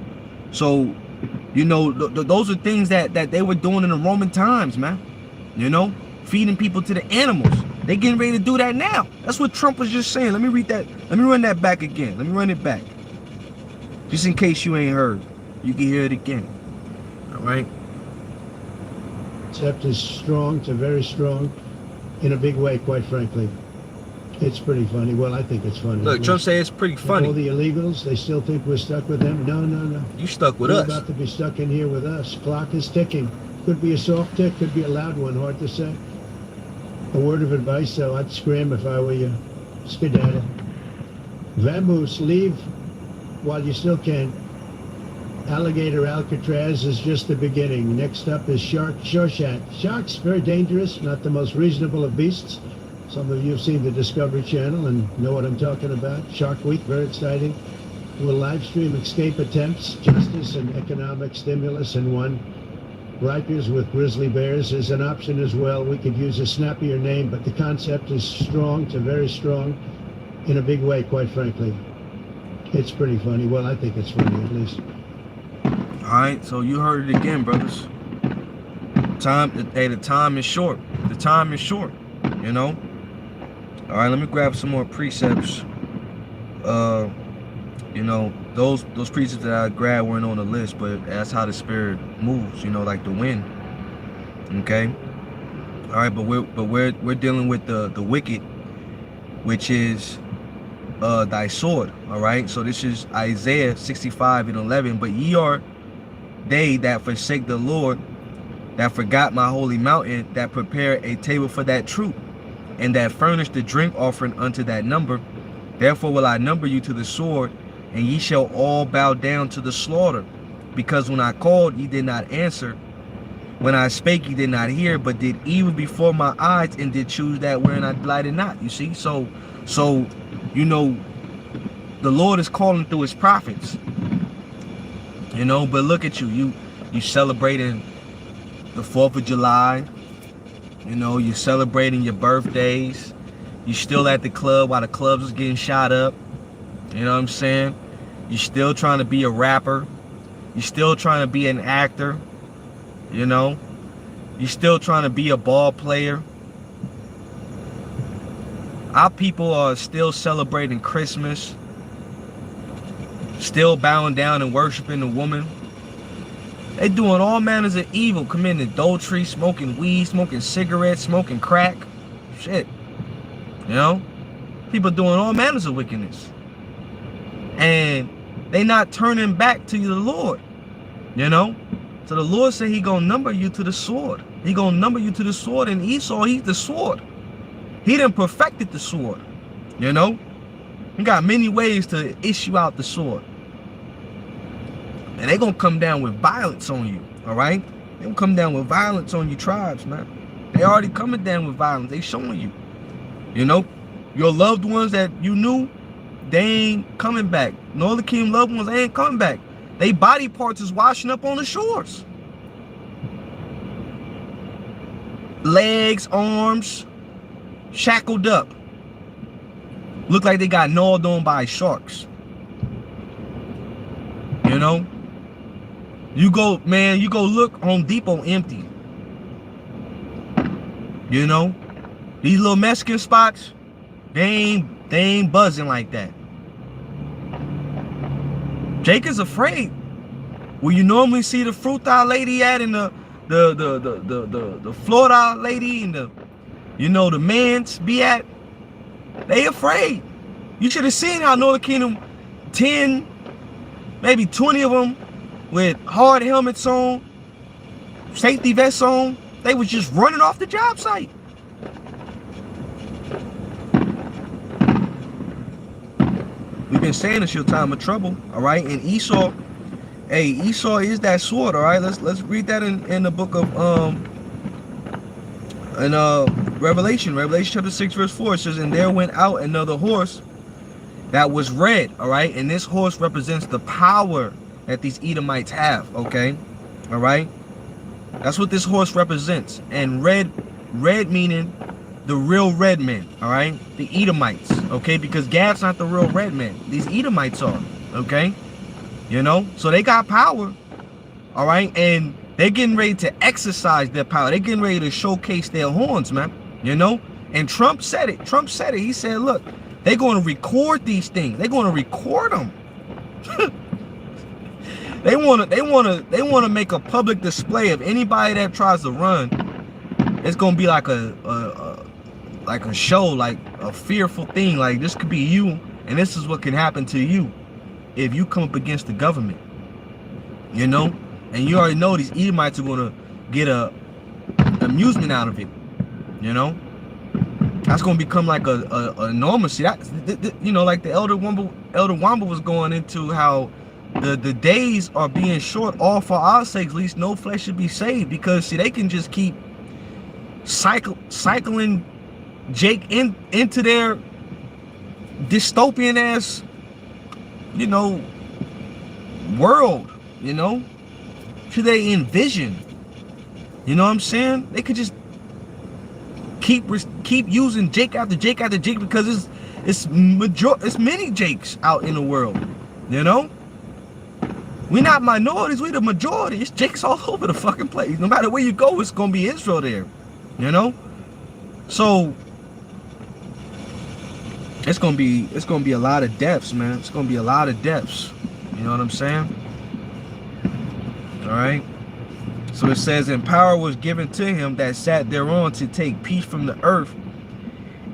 you know, those are things that they were doing in the Roman times, man. You know, feeding people to the animals. They getting ready to do that now. That's what Trump was just saying. Let me read that. Let me run that back again. Let me run it back, just in case you ain't heard. You can hear it again. All right. Concept is strong to very strong in a big way, quite frankly. It's pretty funny. Well, I think it's funny. Look, Trump say it's pretty funny. All the illegals, they still think we're stuck with them. No. You stuck with You're us. about to be stuck in here with us. Clock is ticking. Could be a soft tick, could be a loud one. Hard to say. A word of advice, though, I'd scram if I were you. Skedaddle. Vamoose, leave while you still can. Alligator Alcatraz is just the beginning. Next up is Shawshank. Sharks, very dangerous, not the most reasonable of beasts. Some of you have seen the Discovery Channel and know what I'm talking about. Shark Week, very exciting. We'll live stream escape attempts, justice and economic stimulus in one. Rikers with grizzly bears is an option as well. We could use a snappier name, but the concept is strong to very strong in a big way, quite frankly. It's pretty funny. Well, I think it's funny, at least. All right, so you heard it again, brothers. The time is short. The time is short, you know. All right, let me grab some more precepts. You know, those preachers that I grabbed weren't on the list, but that's how the spirit moves, you know, like the wind. Okay. All right, but we're dealing with the wicked, which is thy sword. All right. So this is Isaiah 65:11. But ye are they that forsake the Lord, that forgot my holy mountain, that prepare a table for that troop, and that furnish the drink offering unto that number. Therefore will I number you to the sword, and ye shall all bow down to the slaughter. Because when I called, ye did not answer. When I spake, ye did not hear, but did evil before my eyes, and did choose that wherein I delighted not. You see? So you know, the Lord is calling through his prophets. You know, but look at you. You celebrating the 4th of July. You know, you're celebrating your birthdays. You're still at the club while the clubs is getting shot up. You know what I'm saying? You're still trying to be a rapper. You're still trying to be an actor. You know? You're still trying to be a ball player. Our people are still celebrating Christmas. Still bowing down and worshiping the woman. They doing all manners of evil, committing adultery, smoking weed, smoking cigarettes, smoking crack. Shit. You know? People doing all manners of wickedness. And they not turning back to the Lord. You know? So the Lord said he gonna number you to the sword. He gonna number you to the sword. And Esau, he's the sword. He done perfected the sword. You know? He got many ways to issue out the sword. And they gonna come down with violence on you. Alright? They gonna come down with violence on you tribes, man. They already coming down with violence. They showing you. You know? Your loved ones that you knew, they ain't coming back. Northern Kingdom loved ones, they ain't coming back. They body parts is washing up on the shores. Legs, arms, shackled up. Look like they got gnawed on by sharks. You know? You go, man, you go look, Home Depot empty. You know? These little Mexican spots, they ain't buzzing like that. Jake is afraid. Where you normally see the fruta lady at, and the Florida lady and the, you know, the mans be at, they afraid. You should have seen how Northern Kingdom, 10, maybe 20 of them with hard helmets on, safety vests on, they was just running off the job site. We've been saying it's your time of trouble, all right? And Esau, hey, Esau is that sword, all right? Let's read that in the book of Revelation chapter 6 verse 4. It says, and there went out another horse that was red, all right? And this horse represents the power that these Edomites have, okay? All right? That's what this horse represents. And red meaning the real red men, all right? The Edomites, okay? Because Gad's not the real red men. These Edomites are, okay? You know? So they got power, all right? And they're getting ready to exercise their power. They're getting ready to showcase their horns, man. You know? And Trump said it. Trump said it. He said, look, they're going to record these things. They're going to record them. They want to make a public display of anybody that tries to run. It's going to be like a show, like a fearful thing. Like, this could be you, and this is what can happen to you if you come up against the government. You know? And you already know these Edomites are going to get a amusement out of it. You know? That's going to become like a normalcy. You know, like the Elder Wamba was going into how the days are being short, all for our sakes, at least no flesh should be saved. Because, see, they can just keep cycling Jake into their dystopian ass, you know, world, you know, should they envision, you know what I'm saying? They could just keep using Jake after Jake after Jake, because it's many Jakes out in the world, you know. We're not minorities, we're the majority. It's Jakes all over the fucking place. No matter where you go, it's gonna be Israel there, you know. So it's gonna be a lot of deaths, man. It's gonna be a lot of deaths. You know what I'm saying? All right. So it says, and power was given to him that sat thereon to take peace from the earth,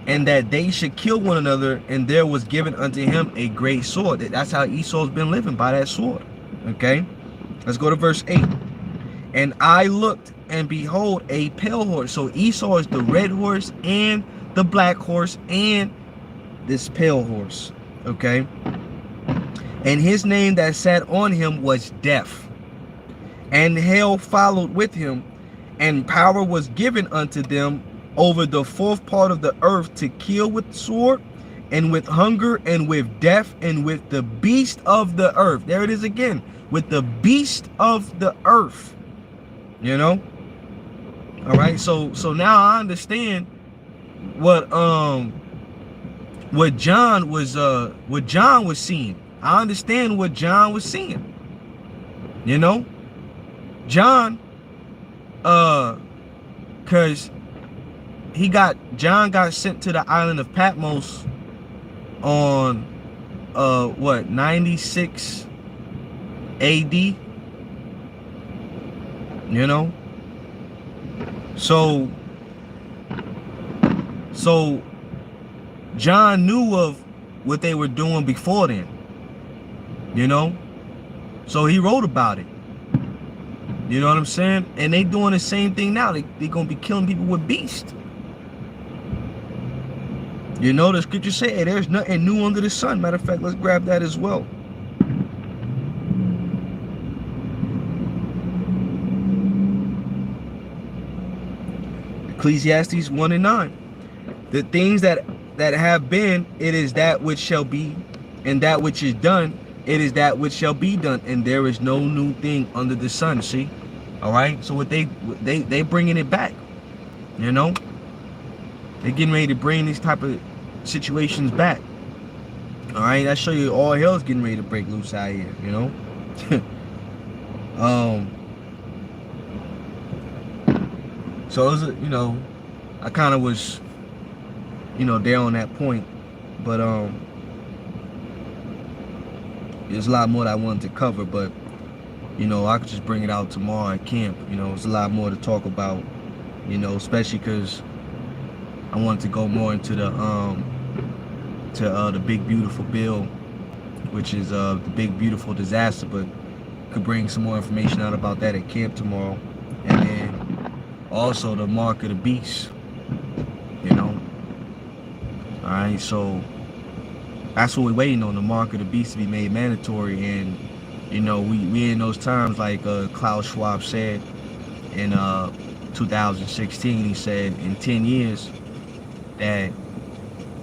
and that they should kill one another, and there was given unto him a great sword. That's how Esau's been living, by that sword. Okay. Let's go to verse 8. And I looked, and behold, a pale horse. So Esau is the red horse and the black horse and this pale horse. Okay. And his name that sat on him was Death. And hell followed with him, and power was given unto them over the fourth part of the earth to kill with sword, and with hunger, and with death, and with the beast of the earth. There it is again, with the beast of the earth. You know? All right, so now I understand what John was seeing. I understand what John was seeing. You know? John, cause John got sent to the island of Patmos on what, 96 AD, you know. So John knew of what they were doing before then, you know. So he wrote about it. You know what I'm saying? And they doing the same thing now. They gonna be killing people with beasts. You know, the scriptures say, hey, there's nothing new under the sun. Matter of fact, let's grab that as well. Ecclesiastes 1:9. The things that have been, it is that which shall be, and that which is done, it is that which shall be done, and there is no new thing under the sun. See? All right. So what they bringing it back. You know, they getting ready to bring these type of situations back. All right. I show you all hell's getting ready to break loose out here. You know. So it was, you know, I kind of was, you know, there on that point, but there's a lot more that I wanted to cover, but you know, I could just bring it out tomorrow at camp. You know, there's a lot more to talk about, you know, especially because I wanted to go more into the big beautiful bill, which is the big beautiful disaster, but could bring some more information out about that at camp tomorrow. And then also the mark of the beast, you know. All right, so that's what we're waiting on, the mark of the beast to be made mandatory. And you know, we in those times, like Klaus Schwab said in 2016. He said in 10 years that,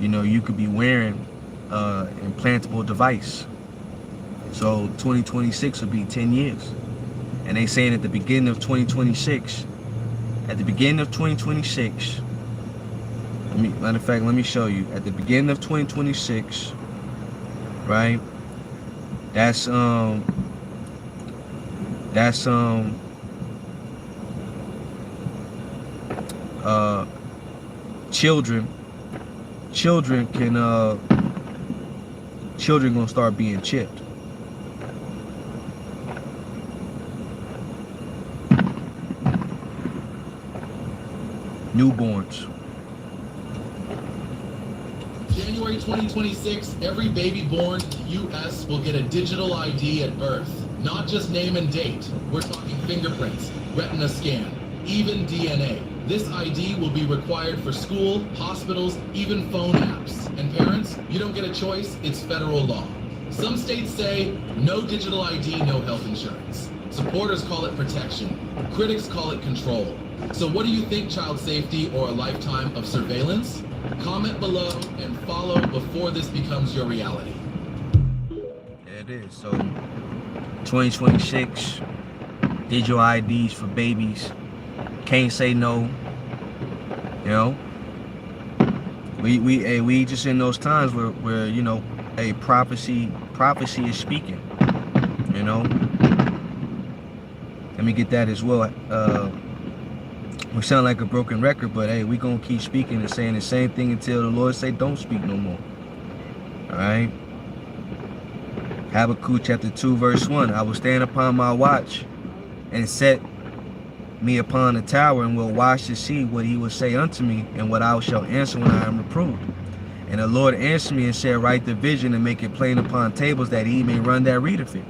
you know, you could be wearing implantable device. So 2026 will be 10 years. And they saying at the beginning of 2026, matter of fact, let me show you. At the beginning of 2026, right? That's children gonna start being chipped. Newborns. January 2026, every baby born in the U.S. will get a digital ID at birth. Not just name and date. We're talking fingerprints, retina scan, even DNA. This ID will be required for school, hospitals, even phone apps. And parents, you don't get a choice, it's federal law. Some states say, no digital ID, no health insurance. Supporters call it protection. Critics call it control. So what do you think, child safety or a lifetime of surveillance? Comment below and follow before this becomes your reality. There it is. So 2026, digital IDs for babies. Can't say no. You know, we just in those times where you know, a prophecy is speaking. You know, let me get that as well. We sound like a broken record, but hey, we gonna keep speaking and saying the same thing until the Lord say don't speak no more. All right. Habakkuk chapter 2 verse 1. I will stand upon my watch and set me upon a tower, and will watch to see what he will say unto me, and what I shall answer when I am reproved. And the Lord answered me and said, write the vision and make it plain upon tables, that he may run that readeth it.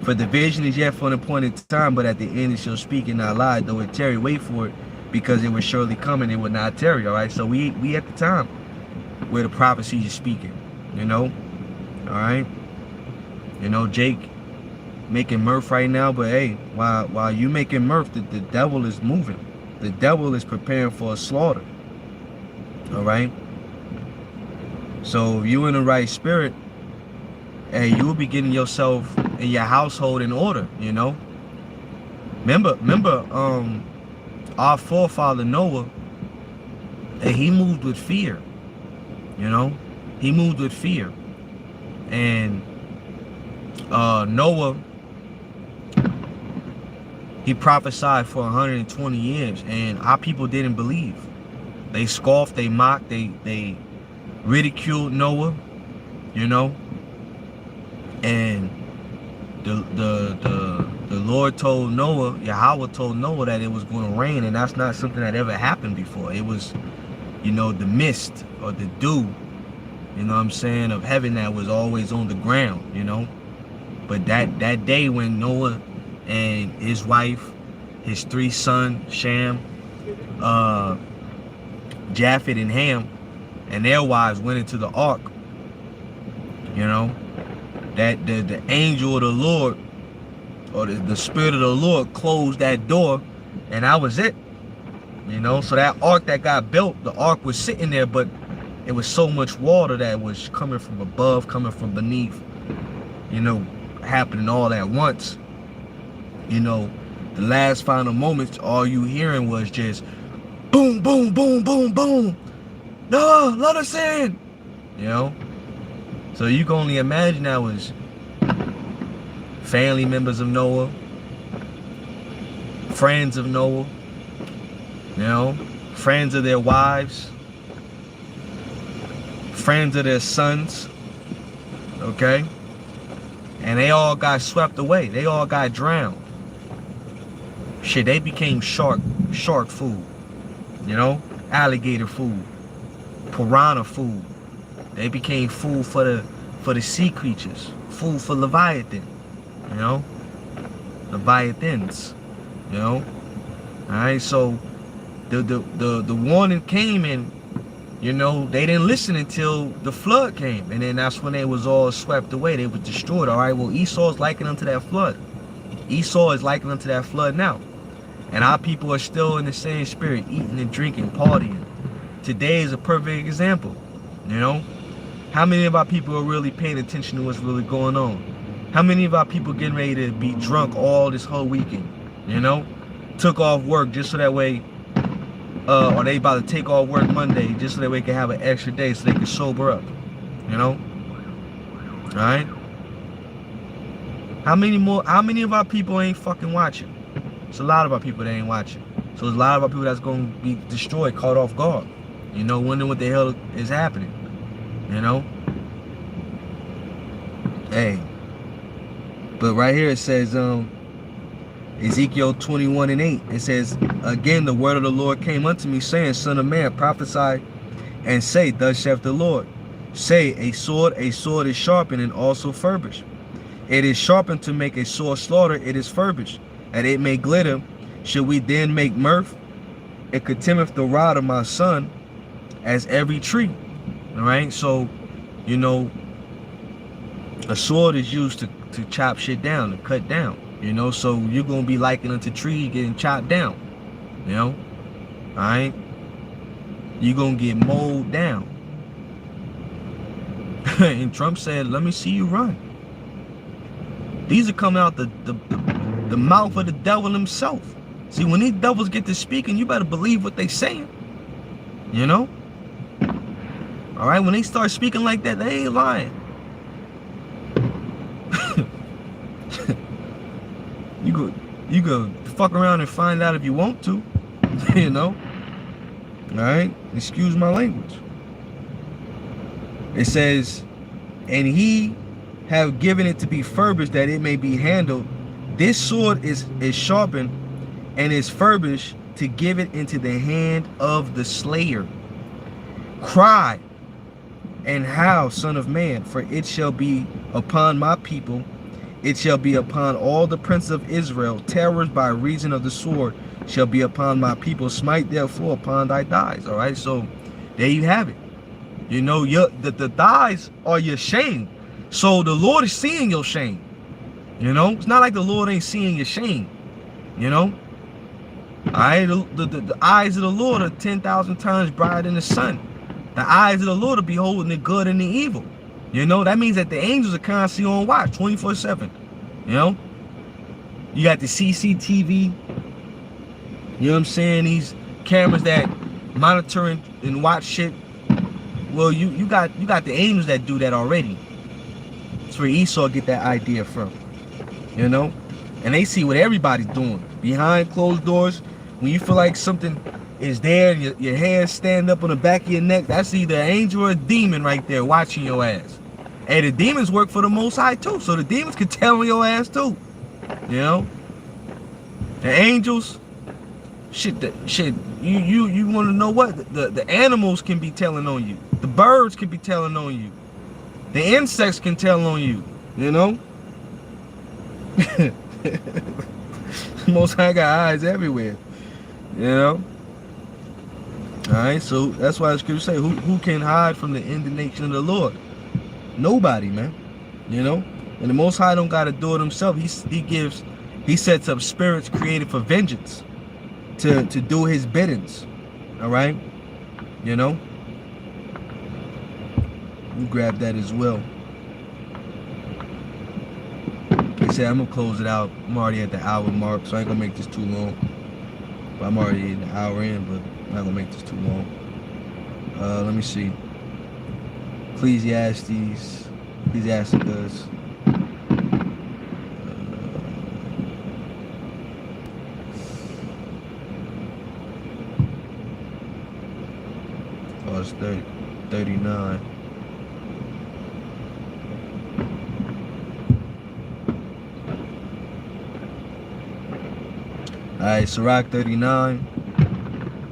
For the vision is yet for an appointed time, but at the end it shall speak and not lie. Though it tarry, wait for it, because it will surely come and it will not tarry. All right, so we at the time where the prophecy is speaking, you know. All right, you know, Jake making mirth right now, but hey, while you making mirth, the devil is moving. The devil is preparing for a slaughter. All right. So if you in the right spirit, hey, you'll be getting yourself and your household in order. You know. Remember, our forefather Noah, hey, he moved with fear. You know, he moved with fear, and Noah, he prophesied for 120 years, and our people didn't believe. They scoffed, they mocked, they ridiculed Noah, you know. And the Lord told Noah, Yahweh told Noah that it was going to rain, and that's not something that ever happened before. It was, you know, the mist or the dew, you know what I'm saying, of heaven that was always on the ground, you know. But that day when Noah and his wife, his 3 sons, Shem, Japheth, and Ham, and their wives went into the ark, you know, that the angel of the Lord, or the spirit of the Lord, closed that door, and that was it, you know. So that ark that got built, the ark was sitting there, but it was so much water that was coming from above, coming from beneath, you know, happening all at once. You know, the last final moments, all you hearing was just boom, boom, boom, boom, boom. No, let us in. You know? So you can only imagine that was family members of Noah, friends of Noah, you know, friends of their wives, friends of their sons, okay? And they all got swept away. They all got drowned. Shit, they became shark food, you know, alligator food, piranha food. They became food for the sea creatures, food for Leviathan, you know, Leviathans, you know. All right, so the warning came, and you know, they didn't listen until the flood came, and then that's when they was all swept away. They were destroyed. All right, well, Esau's likened unto that flood. Esau is likened unto that flood now. And our people are still in the same spirit, eating and drinking, partying. Today is a perfect example, you know. How many of our people are really paying attention to what's really going on? How many of our people getting ready to be drunk all this whole weekend, you know? Took off work just so that way, or they about to take off work Monday just so that way they can have an extra day so they can sober up, you know? All right? How many of our people ain't fucking watching? It's a lot of our people that ain't watching. So there's a lot of our people that's going to be destroyed, caught off guard. You know, wondering what the hell is happening. You know? Hey. But right here it says, Ezekiel 21:8. It says, again, the word of the Lord came unto me, saying, Son of man, prophesy and say, thus saith the Lord. Say, a sword is sharpened and also furbished. It is sharpened to make a sore slaughter, it is furbished, that it may glitter. Should we then make mirth? It contemneth the rod of my son as every tree. All right, so, you know, a sword is used to chop shit down, to cut down, you know, so you're going to be likened unto trees getting chopped down, you know, all right? You're going to get mowed down. And Trump said, let me see you run. These are coming out the mouth of the devil himself. See, when these devils get to speaking, you better believe what they saying. You know? All right, when they start speaking like that, they ain't lying. You go fuck around and find out if you want to. You know? All right? Excuse my language. It says, and he have given it to be furbished that it may be handled. This sword is sharpened and is furbished to give it into the hand of the slayer. Cry and howl, son of man, for it shall be upon my people, it shall be upon all the princes of Israel. Terrors by reason of the sword shall be upon my people. Smite therefore upon thy thighs. All right, so there you have it. You know, the thighs are your shame. So the Lord is seeing your shame. You know, it's not like the Lord ain't seeing your shame. You know, all right, the eyes of the Lord are 10,000 times brighter than the sun. The eyes of the Lord are beholding the good and the evil. You know, that means that the angels are constantly on watch 24/7. You know, you got the CCTV. You know what I'm saying? These cameras that monitor and watch shit. Well, you got the angels that do that already. That's where Esau get that idea from. You know, and they see what everybody's doing behind closed doors. When you feel like something is there and your hairs stand up on the back of your neck, that's either an angel or a demon right there watching your ass. Hey, the demons work for the Most High too, so the demons can tell on your ass too. You know, the angels, shit. You want to know what? The animals can be telling on you. The birds can be telling on you. The insects can tell on you. You know. Most High got eyes everywhere. You know. All right, so that's why the scripture say, who can hide from the indignation of the Lord? Nobody, man. You know, and the Most High don't gotta do it himself. He sets up spirits created for vengeance to do his biddings. All right, you know. You grab that as well. Like I said, I'm gonna close it out. I'm already at the hour mark, so I ain't gonna make this too long. But I'm already in the hour in, but I'm not gonna make this too long. Let me see. Ecclesiasticus. Oh, it's 39. Alright, Sirach 39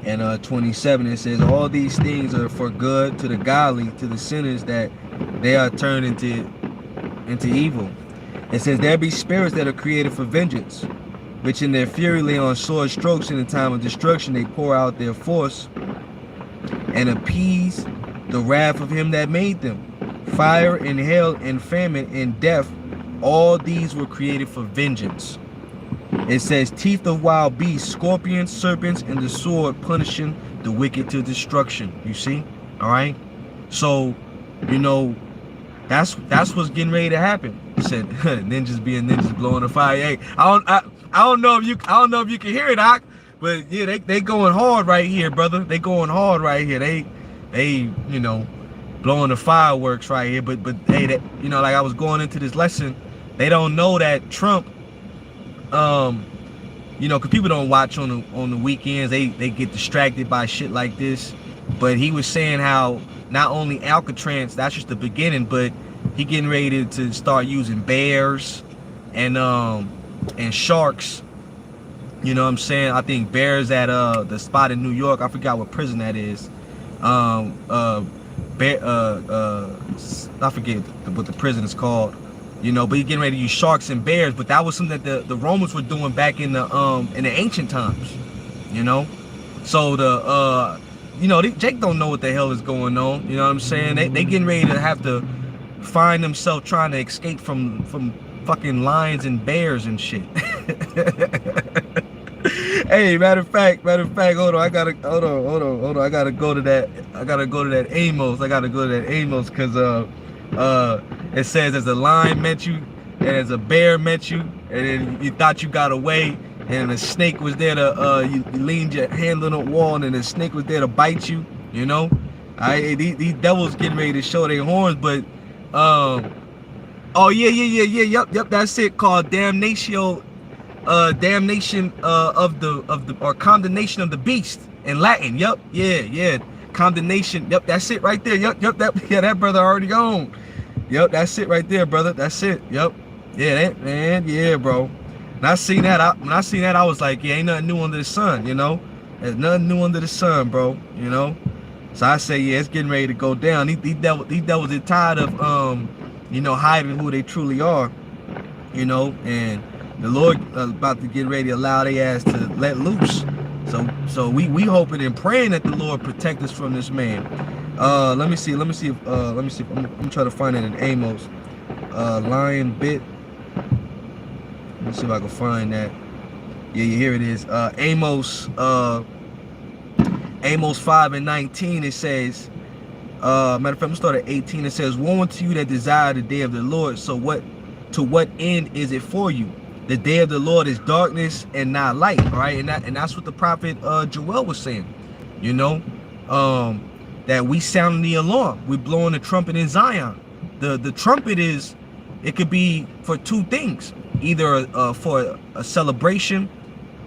and 27, it says, all these things are for good to the godly, to the sinners, that they are turned into evil. It says, there be spirits that are created for vengeance, which in their fury lay on sword strokes. In the time of destruction they pour out their force and appease the wrath of him that made them. Fire and hail and famine and death, all these were created for vengeance. It says, teeth of wild beasts, scorpions, serpents, and the sword punishing the wicked to destruction. You see? All right. So, you know, that's what's getting ready to happen. He said, ninjas being ninjas blowing the fire. Hey, I don't know if you can hear it, Doc, but yeah, they going hard right here, brother. They going hard right here. They you know, blowing the fireworks right here. But hey, that, you know, like I was going into this lesson, they don't know that Trump, you know, because people don't watch on the weekends. They get distracted by shit like this. But he was saying how not only Alcatraz, that's just the beginning, but he getting ready to start using bears and sharks. You know what I'm saying? I think bears at the spot in New York. I forgot what prison that is. I forget what the prison is called. You know, but he's getting ready to use sharks and bears. But that was something that the Romans were doing back in the ancient times. You know, so you know, Jake don't know what the hell is going on. You know what I'm saying? They getting ready to have to find themselves trying to escape from fucking lions and bears and shit. Hey, matter of fact, hold on, I gotta go to that. I gotta go to that Amos. Because it says as a lion met you and as a bear met you, and then you thought you got away, and the snake was there to you leaned your hand on the wall, and then the snake was there to bite you. You know, these devils getting ready to show their horns, but oh yep, that's it, called damnation of the or condemnation of the beast in Latin. Yep, yeah, condemnation. Yep, that's it right there. Yep, that brother already gone. Yep, that's it right there, brother. That's it. Yep. Yeah, that, man. Yeah, bro. When I seen that, I was like, yeah, ain't nothing new under the sun, you know? There's nothing new under the sun, bro, you know? So I say, yeah, it's getting ready to go down. These devils are tired of, you know, hiding who they truly are, you know? And the Lord about to get ready to allow their ass to let loose. So we hoping and praying that the Lord protect us from this man. Let me see if I'm trying to find it in Amos. Lion bit. Let me see if I can find that. Yeah, here it is. Amos 5:19. It says, matter of fact, I'm gonna start at 18. It says, "Woe unto you that desire the day of the Lord. So to what end is it for you? The day of the Lord is darkness and not light." All right, and that's what the prophet Joel was saying. You know, that we sounding the alarm. We blowing the trumpet in Zion. The trumpet is, it could be for two things, either for a celebration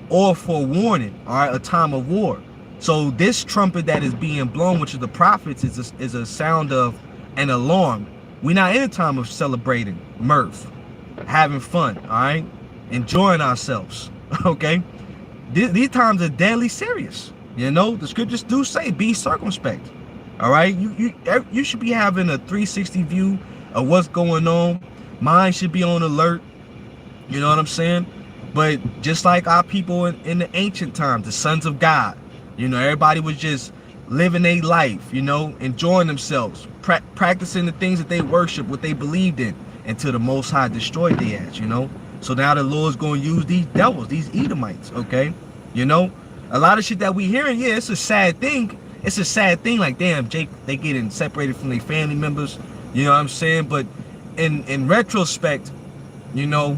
or for warning. All right, a time of war. So this trumpet that is being blown, which is the prophets, is a sound of an alarm. We're not in a time of celebrating, mirth, having fun, all right, enjoying ourselves. Okay, these times are deadly serious. You know, the scriptures do say, be circumspect. All right, you should be having a 360 view of what's going on. Mind should be on alert. You know what I'm saying? But just like our people in the ancient times, the sons of God, you know, everybody was just living their life, you know, enjoying themselves, practicing the things that they worship, what they believed in, until the Most High destroyed their ass, you know. So now the Lord's going to use these devils, these Edomites, okay? You know, a lot of shit that we hearing, yeah, it's a sad thing. It's a sad thing, like, damn, Jake, they getting separated from their family members, you know what I'm saying? But in retrospect, you know,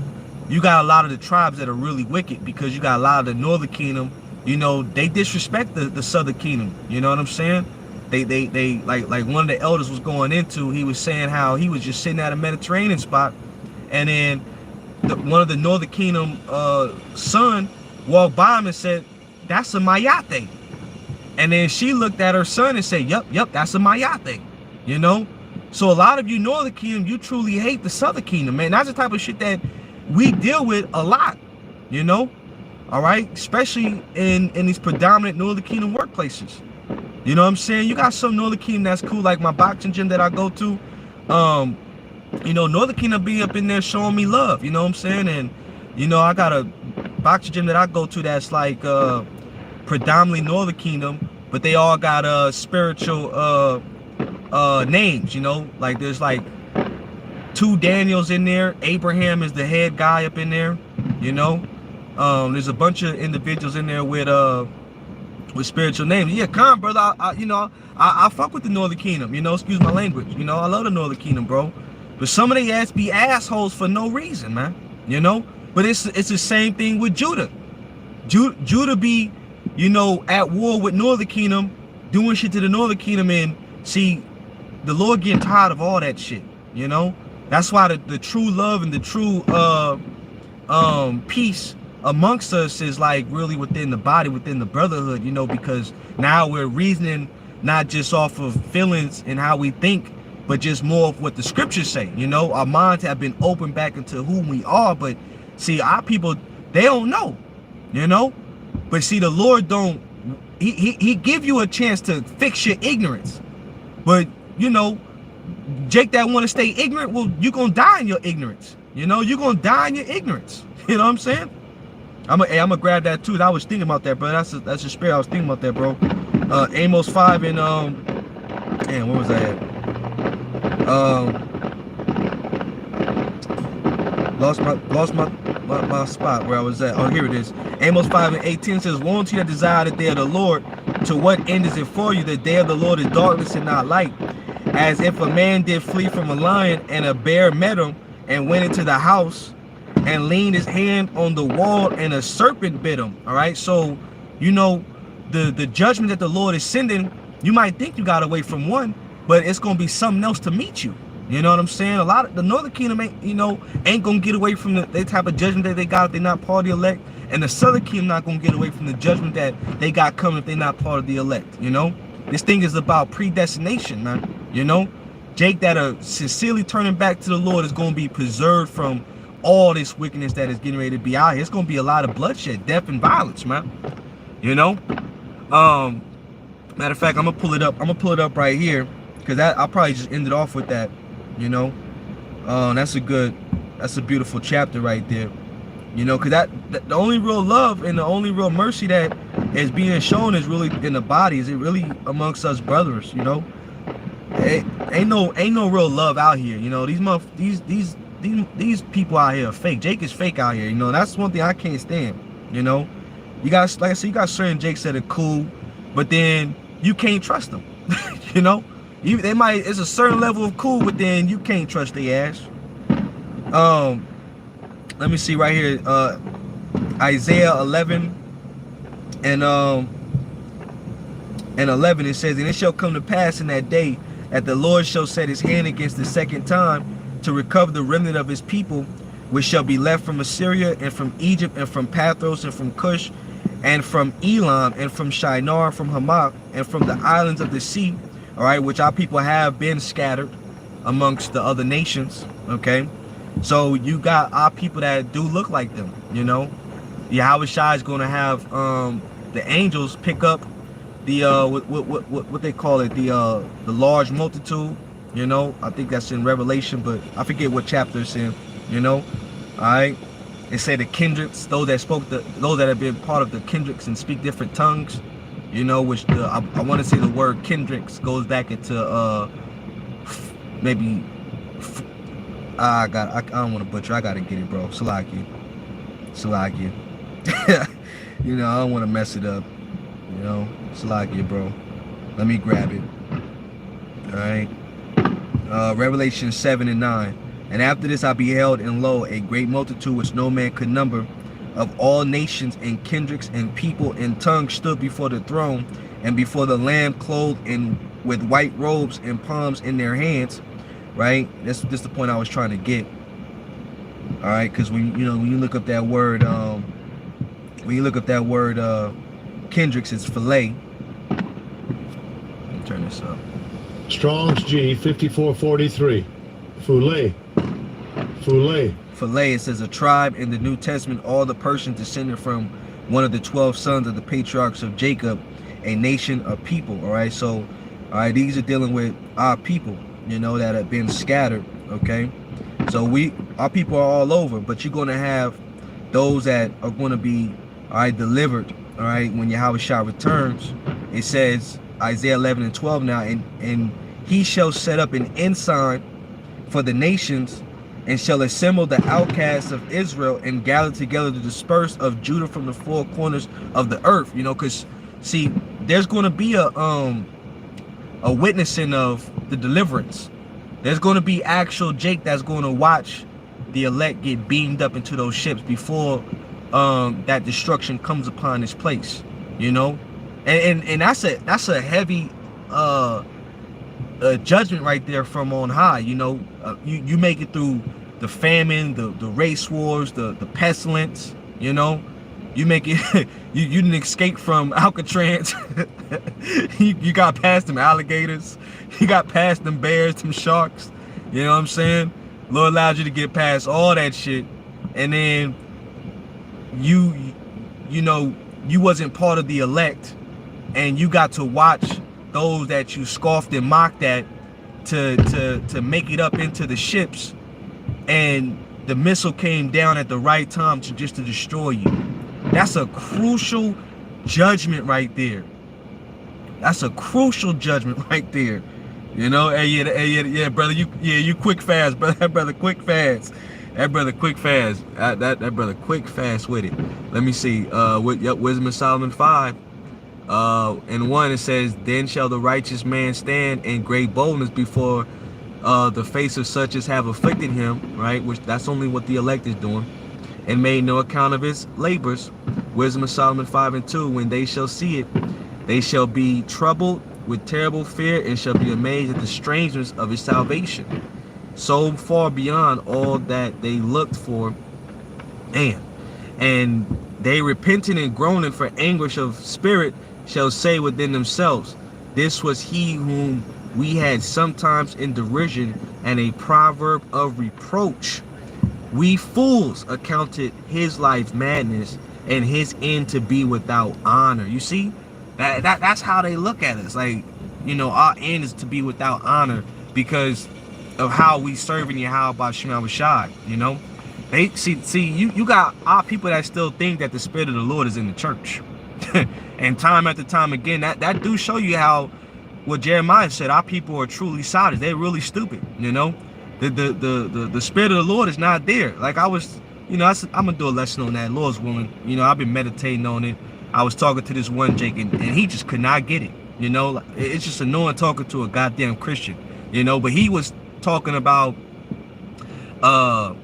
you got a lot of the tribes that are really wicked, because you got a lot of the Northern Kingdom, you know, they disrespect the Southern Kingdom, you know what I'm saying? They like one of the elders was going into, he was saying how he was just sitting at a Mediterranean spot, and then one of the Northern Kingdom son walked by him and said, "That's a Mayate." And then she looked at her son and said, yep, that's a Mayate, you know? So a lot of you Northern Kingdom, you truly hate the Southern Kingdom, man. That's the type of shit that we deal with a lot, you know? All right? Especially in these predominant Northern Kingdom workplaces. You know what I'm saying? You got some Northern Kingdom that's cool, like my boxing gym that I go to. You know, Northern Kingdom be up in there showing me love, you know what I'm saying? And, you know, I got a boxing gym that I go to that's like predominantly Northern Kingdom, but they all got spiritual names, you know? Like there's like 2 Daniels in there. Abraham is the head guy up in there, you know? There's a bunch of individuals in there with spiritual names. Yeah, come, brother. You know, I fuck with the Northern Kingdom, you know, excuse my language. You know, I love the Northern Kingdom, bro. But some of they ass be assholes for no reason, man. You know? But it's the same thing with Judah. Judah be, you know, at war with Northern Kingdom, doing shit to the Northern Kingdom, and see, the Lord getting tired of all that shit, you know? That's why the true love and the true peace amongst us is like really within the body, within the brotherhood, you know, because now we're reasoning not just off of feelings and how we think, but just more of what the scriptures say, you know? Our minds have been opened back into who we are, but see, our people, they don't know, you know? But see, the Lord don't, he give you a chance to fix your ignorance. But, you know, Jake that want to stay ignorant, well, you're going to die in your ignorance. You know, you're going to die in your ignorance. You know what I'm saying? I'm going to grab that too. I was thinking about that, bro. That's a spirit. I was thinking about that, bro. Amos 5 and, damn, where was I at? Lost my spot where I was at. Oh, here it is. Amos 5:18 says, "Woe unto you that desire the day of the Lord. To what end is it for you? The day of the Lord is darkness and not light. As if a man did flee from a lion, and a bear met him, and went into the house, and leaned his hand on the wall, and a serpent bit him." All right. So, you know, the judgment that the Lord is sending, you might think you got away from one, but it's gonna be something else to meet you. You know what I'm saying? A lot of the Northern Kingdom ain't gonna get away from the type of judgment that they got if they're not part of the elect, and the Southern Kingdom not gonna get away from the judgment that they got coming if they're not part of the elect. You know, this thing is about predestination, man. You know, Jake that are sincerely turning back to the Lord is going to be preserved from all this wickedness that is getting ready to be out here. It's going to be a lot of bloodshed, death, and violence, man. You know? Matter of fact, I'm gonna pull it up. I'm gonna pull it up right here, because I'll probably just end it off with that. You know? That's a beautiful chapter right there. You know, because the only real love and the only real mercy that is being shown is really in the body. Is it really amongst us brothers? You know, ain't no real love out here. You know, these people out here are fake. Jake is fake out here. You know, that's one thing I can't stand. You know, you guys, like I said, you got certain Jakes that are cool, but then you can't trust them. You know, they might. It's a certain level of cool, but then you can't trust their ass. Let me see right here, Isaiah 11 and 11, it says, and it shall come to pass in that day that the Lord shall set his hand against the second time to recover the remnant of his people, which shall be left from Assyria and from Egypt and from Pathros and from Cush and from Elam and from Shinar, from Hamath and from the islands of the sea, all right, which our people have been scattered amongst the other nations, okay? So you got our people that do look like them, you know. Yahweh Shai is going to have the angels pick up the what they call it, the large multitude, you know. I think that's in Revelation, but I forget what chapter it's in, you know. All right, it say the kindreds, those that have been part of the kindreds and speak different tongues, you know. Which I want to say the word kindreds goes back into maybe. I don't want to butcher. I gotta get it, bro. Salaki. You know, I don't want to mess it up. You know, Salaki, bro. Let me grab it. All right. Revelation 7 and 9. And after this I beheld, and lo, a great multitude which no man could number, of all nations and kindreds and people and tongues, stood before the throne and before the Lamb, clothed with white robes and palms in their hands. Right, that's the point I was trying to get. All right, because when you look up that word, kindreds, it's filet. Let me turn this up. Strong's G 5443. Filet. It says a tribe in the New Testament, all the Persians descended from one of the 12 sons of the patriarchs of Jacob, a nation of people. All right, so these are dealing with our people, you know, that have been scattered. Okay, so our people are all over, but you're going to have those that are going to be delivered, all right, when Yahweh Shai returns. It says Isaiah 11 and 12 now, and he shall set up an ensign for the nations, and shall assemble the outcasts of Israel, and gather together the dispersed of Judah from the four corners of the earth. You know, because see, there's going to be a witnessing of the deliverance. There's going to be actual Jake that's going to watch the elect get beamed up into those ships before that destruction comes upon this place, you know. And that's a heavy judgment right there from on high, you know. You make it through the famine, the race wars, the pestilence, you know. You make it, you didn't escape from Alcatraz. you got past them alligators. You got past them bears, them sharks. You know what I'm saying? Lord allowed you to get past all that shit. And then you know, you wasn't part of the elect. And you got to watch those that you scoffed and mocked at to make it up into the ships. And the missile came down at the right time to destroy you. That's a crucial judgment right there. That's a crucial judgment right there. You know, yeah, brother, you quick fast, brother. That brother quick fast. That brother quick fast. That brother quick fast with it. Let me see. Wisdom of Solomon 5. And 1, it says, then shall the righteous man stand in great boldness before the face of such as have afflicted him, right? Which that's only what the elect is doing. And made no account of his labors. Wisdom of Solomon 5 and 2. When they shall see it, they shall be troubled with terrible fear, and shall be amazed at the strangeness of his salvation, so far beyond all that they looked for. And they repenting and groaning for anguish of spirit shall say within themselves, This was he whom we had sometimes in derision and a proverb of reproach. We fools accounted his life madness and his end to be without honor. You see, that's how they look at us. Like, you know, our end is to be without honor because of how we serving Yahweh Shema Shai. You know, they see you got our people that still think that the Spirit of the Lord is in the church. And time after time again, that do show you how what Jeremiah said, our people are truly solid. They're really stupid, you know. The Spirit of the Lord is not there. Like I was, you know, I'm gonna do a lesson on that, Lord's willing. You know, I've been meditating on it. I was talking to this one Jake, and he just could not get it. You know, it's just annoying talking to a goddamn Christian, you know. But he was talking about the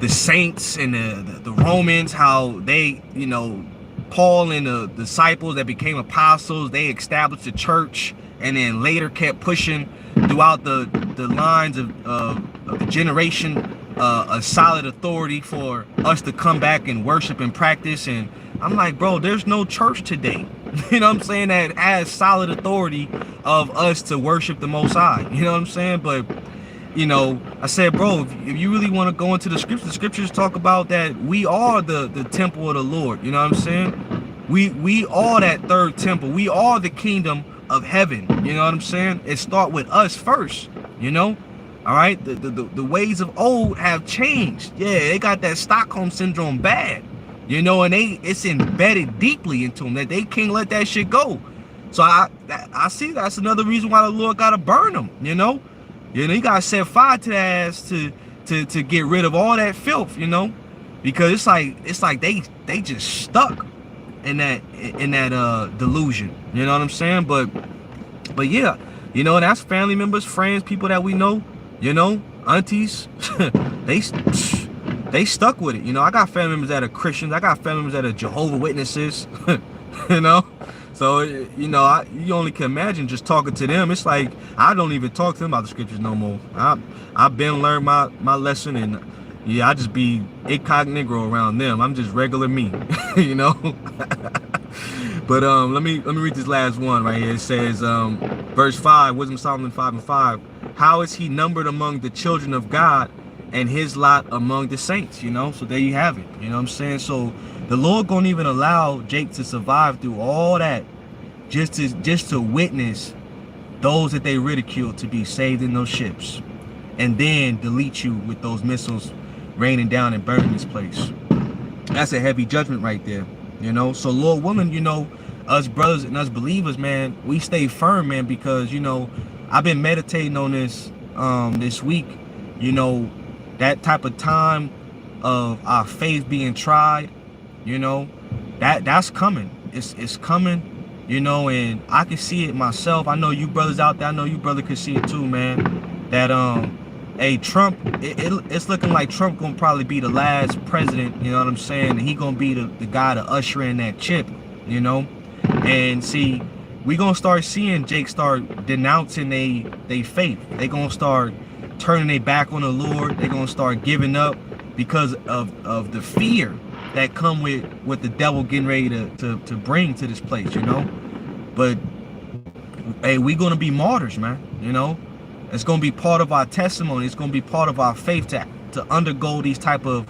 saints and the Romans, how they, you know, Paul and the disciples that became apostles, they established the church, and then later kept pushing throughout the lines of the generation a solid authority for us to come back and worship and practice. And I'm like, bro, there's no church today, you know what I'm saying, that has solid authority of us to worship the Most High, you know what I'm saying? But you know, I said, bro, if you really want to go into the scriptures talk about that we are the temple of the Lord, you know what I'm saying? We are that third temple. We are the kingdom of heaven, you know what I'm saying? It start with us first, you know? All right, the ways of old have changed. Yeah, they got that Stockholm syndrome bad, you know, and it's embedded deeply into them that they can't let that shit go. So I see that's another reason why the Lord gotta burn them, you know? You know, you gotta set fire to that ass to get rid of all that filth, you know, because it's like they just stuck in that delusion, you know what I'm saying? But yeah, you know, that's family members, friends, people that we know, you know, aunties, they stuck with it. You know, I got family members that are Christians, I got family members that are Jehovah's Witnesses, you know. So, you know, you only can imagine just talking to them. It's like, I don't even talk to them about the scriptures no more. I've been learned my lesson, and yeah, I just be incognito around them. I'm just regular me, you know. But let me read this last one right here. It says, verse 5, Wisdom Solomon 5:5. How is he numbered among the children of God, and his lot among the saints? You know, so there you have it. You know what I'm saying? So the Lord gonna even allow Jake to survive through all that, just to witness those that they ridicule to be saved in those ships, and then delete you with those missiles raining down and burning this place. That's a heavy judgment right there, you know. So Lord willing, you know, us brothers and us believers, man, we stay firm, man, because, you know, I've been meditating on this this week, you know, that type of time of our faith being tried, you know, that's coming. It's coming, you know, and I can see it myself. I know you brothers out there, I know you brother could see it too, man, that hey, Trump, it's looking like Trump gonna probably be the last president, you know what I'm saying, and he gonna be the guy to usher in that chip, you know. And see, we gonna start seeing Jake start denouncing they faith. They gonna start turning their back on the Lord. They gonna start giving up because of the fear that come with the devil getting ready to bring to this place, you know. But hey, we gonna be martyrs, man, you know. It's gonna be part of our testimony. It's gonna be part of our faith to undergo these type of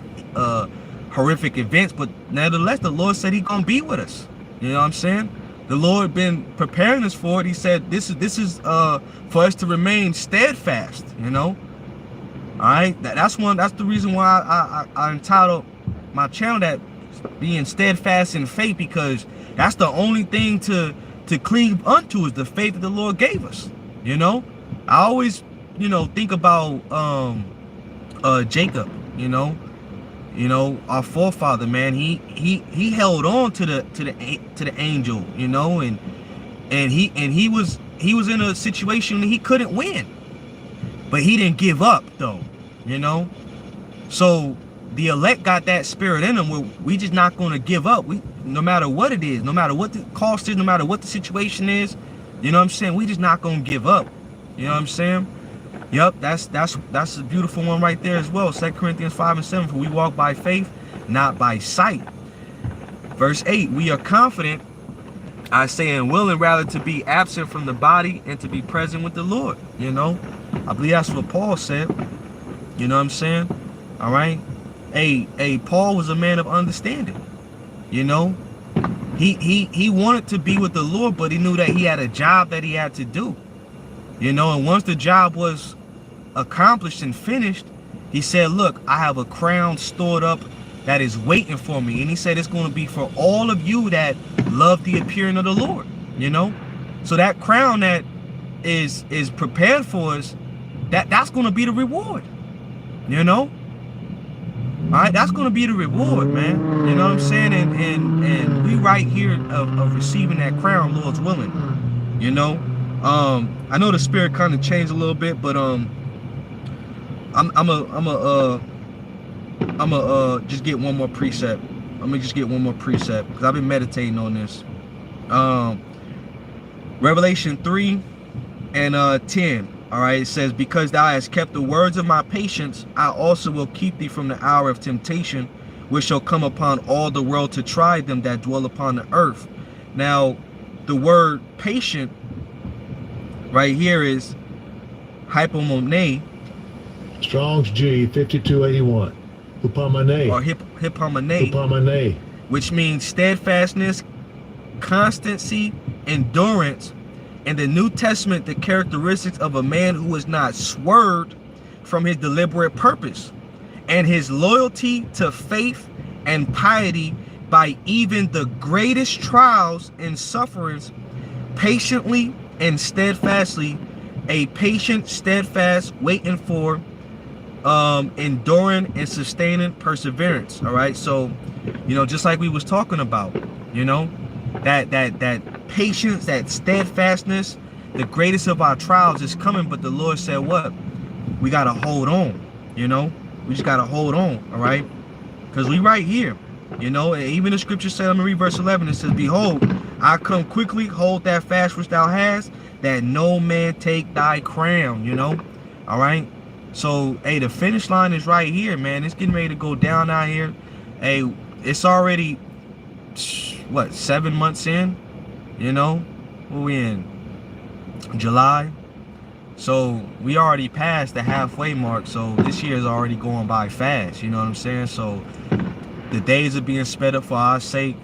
horrific events. But nevertheless, the Lord said He gonna be with us. You know what I'm saying? The Lord been preparing us for it. He said this is for us to remain steadfast. You know. All right. That's the reason why I entitled my channel that, being steadfast in faith, because that's the only thing to cleave unto is the faith that the Lord gave us. You know. I always, you know, think about Jacob, you know, our forefather, man. He held on to the angel, you know, and he was in a situation that he couldn't win, but he didn't give up though, you know. So the elect got that spirit in them where we just not going to give up. We, no matter what it is, no matter what the cost is, no matter what the situation is, you know what I'm saying, we just not going to give up. You know what I'm saying? Yep, that's a beautiful one right there as well. 2 Corinthians 5:7, for we walk by faith, not by sight. Verse 8, we are confident I say and willing rather to be absent from the body and to be present with the Lord. You know, I believe that's what Paul said. You know what I'm saying? All right. Paul was a man of understanding. You know, he wanted to be with the Lord, but he knew that he had a job that he had to do. You know, and once the job was accomplished and finished, he said, look, I have a crown stored up that is waiting for me. And he said it's going to be for all of you that love the appearing of the Lord. You know, so that crown that is prepared for us, that's going to be the reward. You know, all right, that's going to be the reward, man. You know what I'm saying? And we right here of receiving that crown, Lord's willing. You know, I know the spirit kind of changed a little bit, but I'm just get one more precept. I'm gonna just get one more precept because I've been meditating on this. Revelation 3 and 10. All right, it says, because thou hast kept the words of my patience, I also will keep thee from the hour of temptation, which shall come upon all the world to try them that dwell upon the earth. Now, the word patient right here is hypomone. Strong's G 5281. Hupomone. Or hypomone. Hupomone. Which means steadfastness, constancy, endurance. In the New Testament, the characteristics of a man who is not swerved from his deliberate purpose, and his loyalty to faith and piety by even the greatest trials and sufferings, patiently and steadfastly, a patient, steadfast, waiting for, enduring and sustaining perseverance. All right, so, you know, just like we was talking about, you know, that patience, that steadfastness, the greatest of our trials is coming. But the Lord said what? We got to hold on, you know, we just got to hold on. All right, because we right here, you know, and even the scripture said, let me read verse 11. It says, behold, I come quickly, hold that fast which thou hast, that no man take thy crown. You know, all right. So, hey, the finish line is right here, man. It's getting ready to go down out here. Hey, it's already, what, 7 months in? You know, what we in? July. So we already passed the halfway mark. So this year is already going by fast. You know what I'm saying? So the days are being sped up for our sake.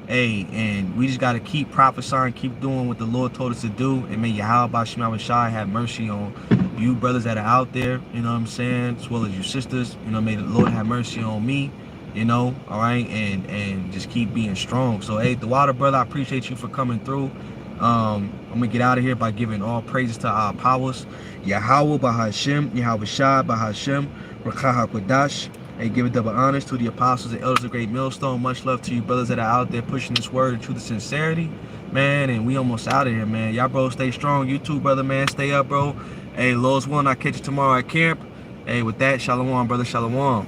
Hey, and we just got to keep prophesying, keep doing what the Lord told us to do. And may Yahweh Shema Shai have mercy on you brothers that are out there, you know what I'm saying, as well as you sisters. You know, may the Lord have mercy on me, you know, all right, and just keep being strong. So, hey, the water brother, I appreciate you for coming through. I'm gonna get out of here by giving all praises to our powers, Yahweh Bahashem, Yahweh Shai Bahashem, Rakah HaKodash. Hey, give it double honors to the apostles and elders of Great Millstone. Much love to you brothers that are out there pushing this word in truth and sincerity, man. And we almost out of here, man. Y'all bro, stay strong. You too, brother, man. Stay up, bro. Hey, Lord's willing, I'll catch you tomorrow at camp. Hey, with that, shalom, brother, shalom.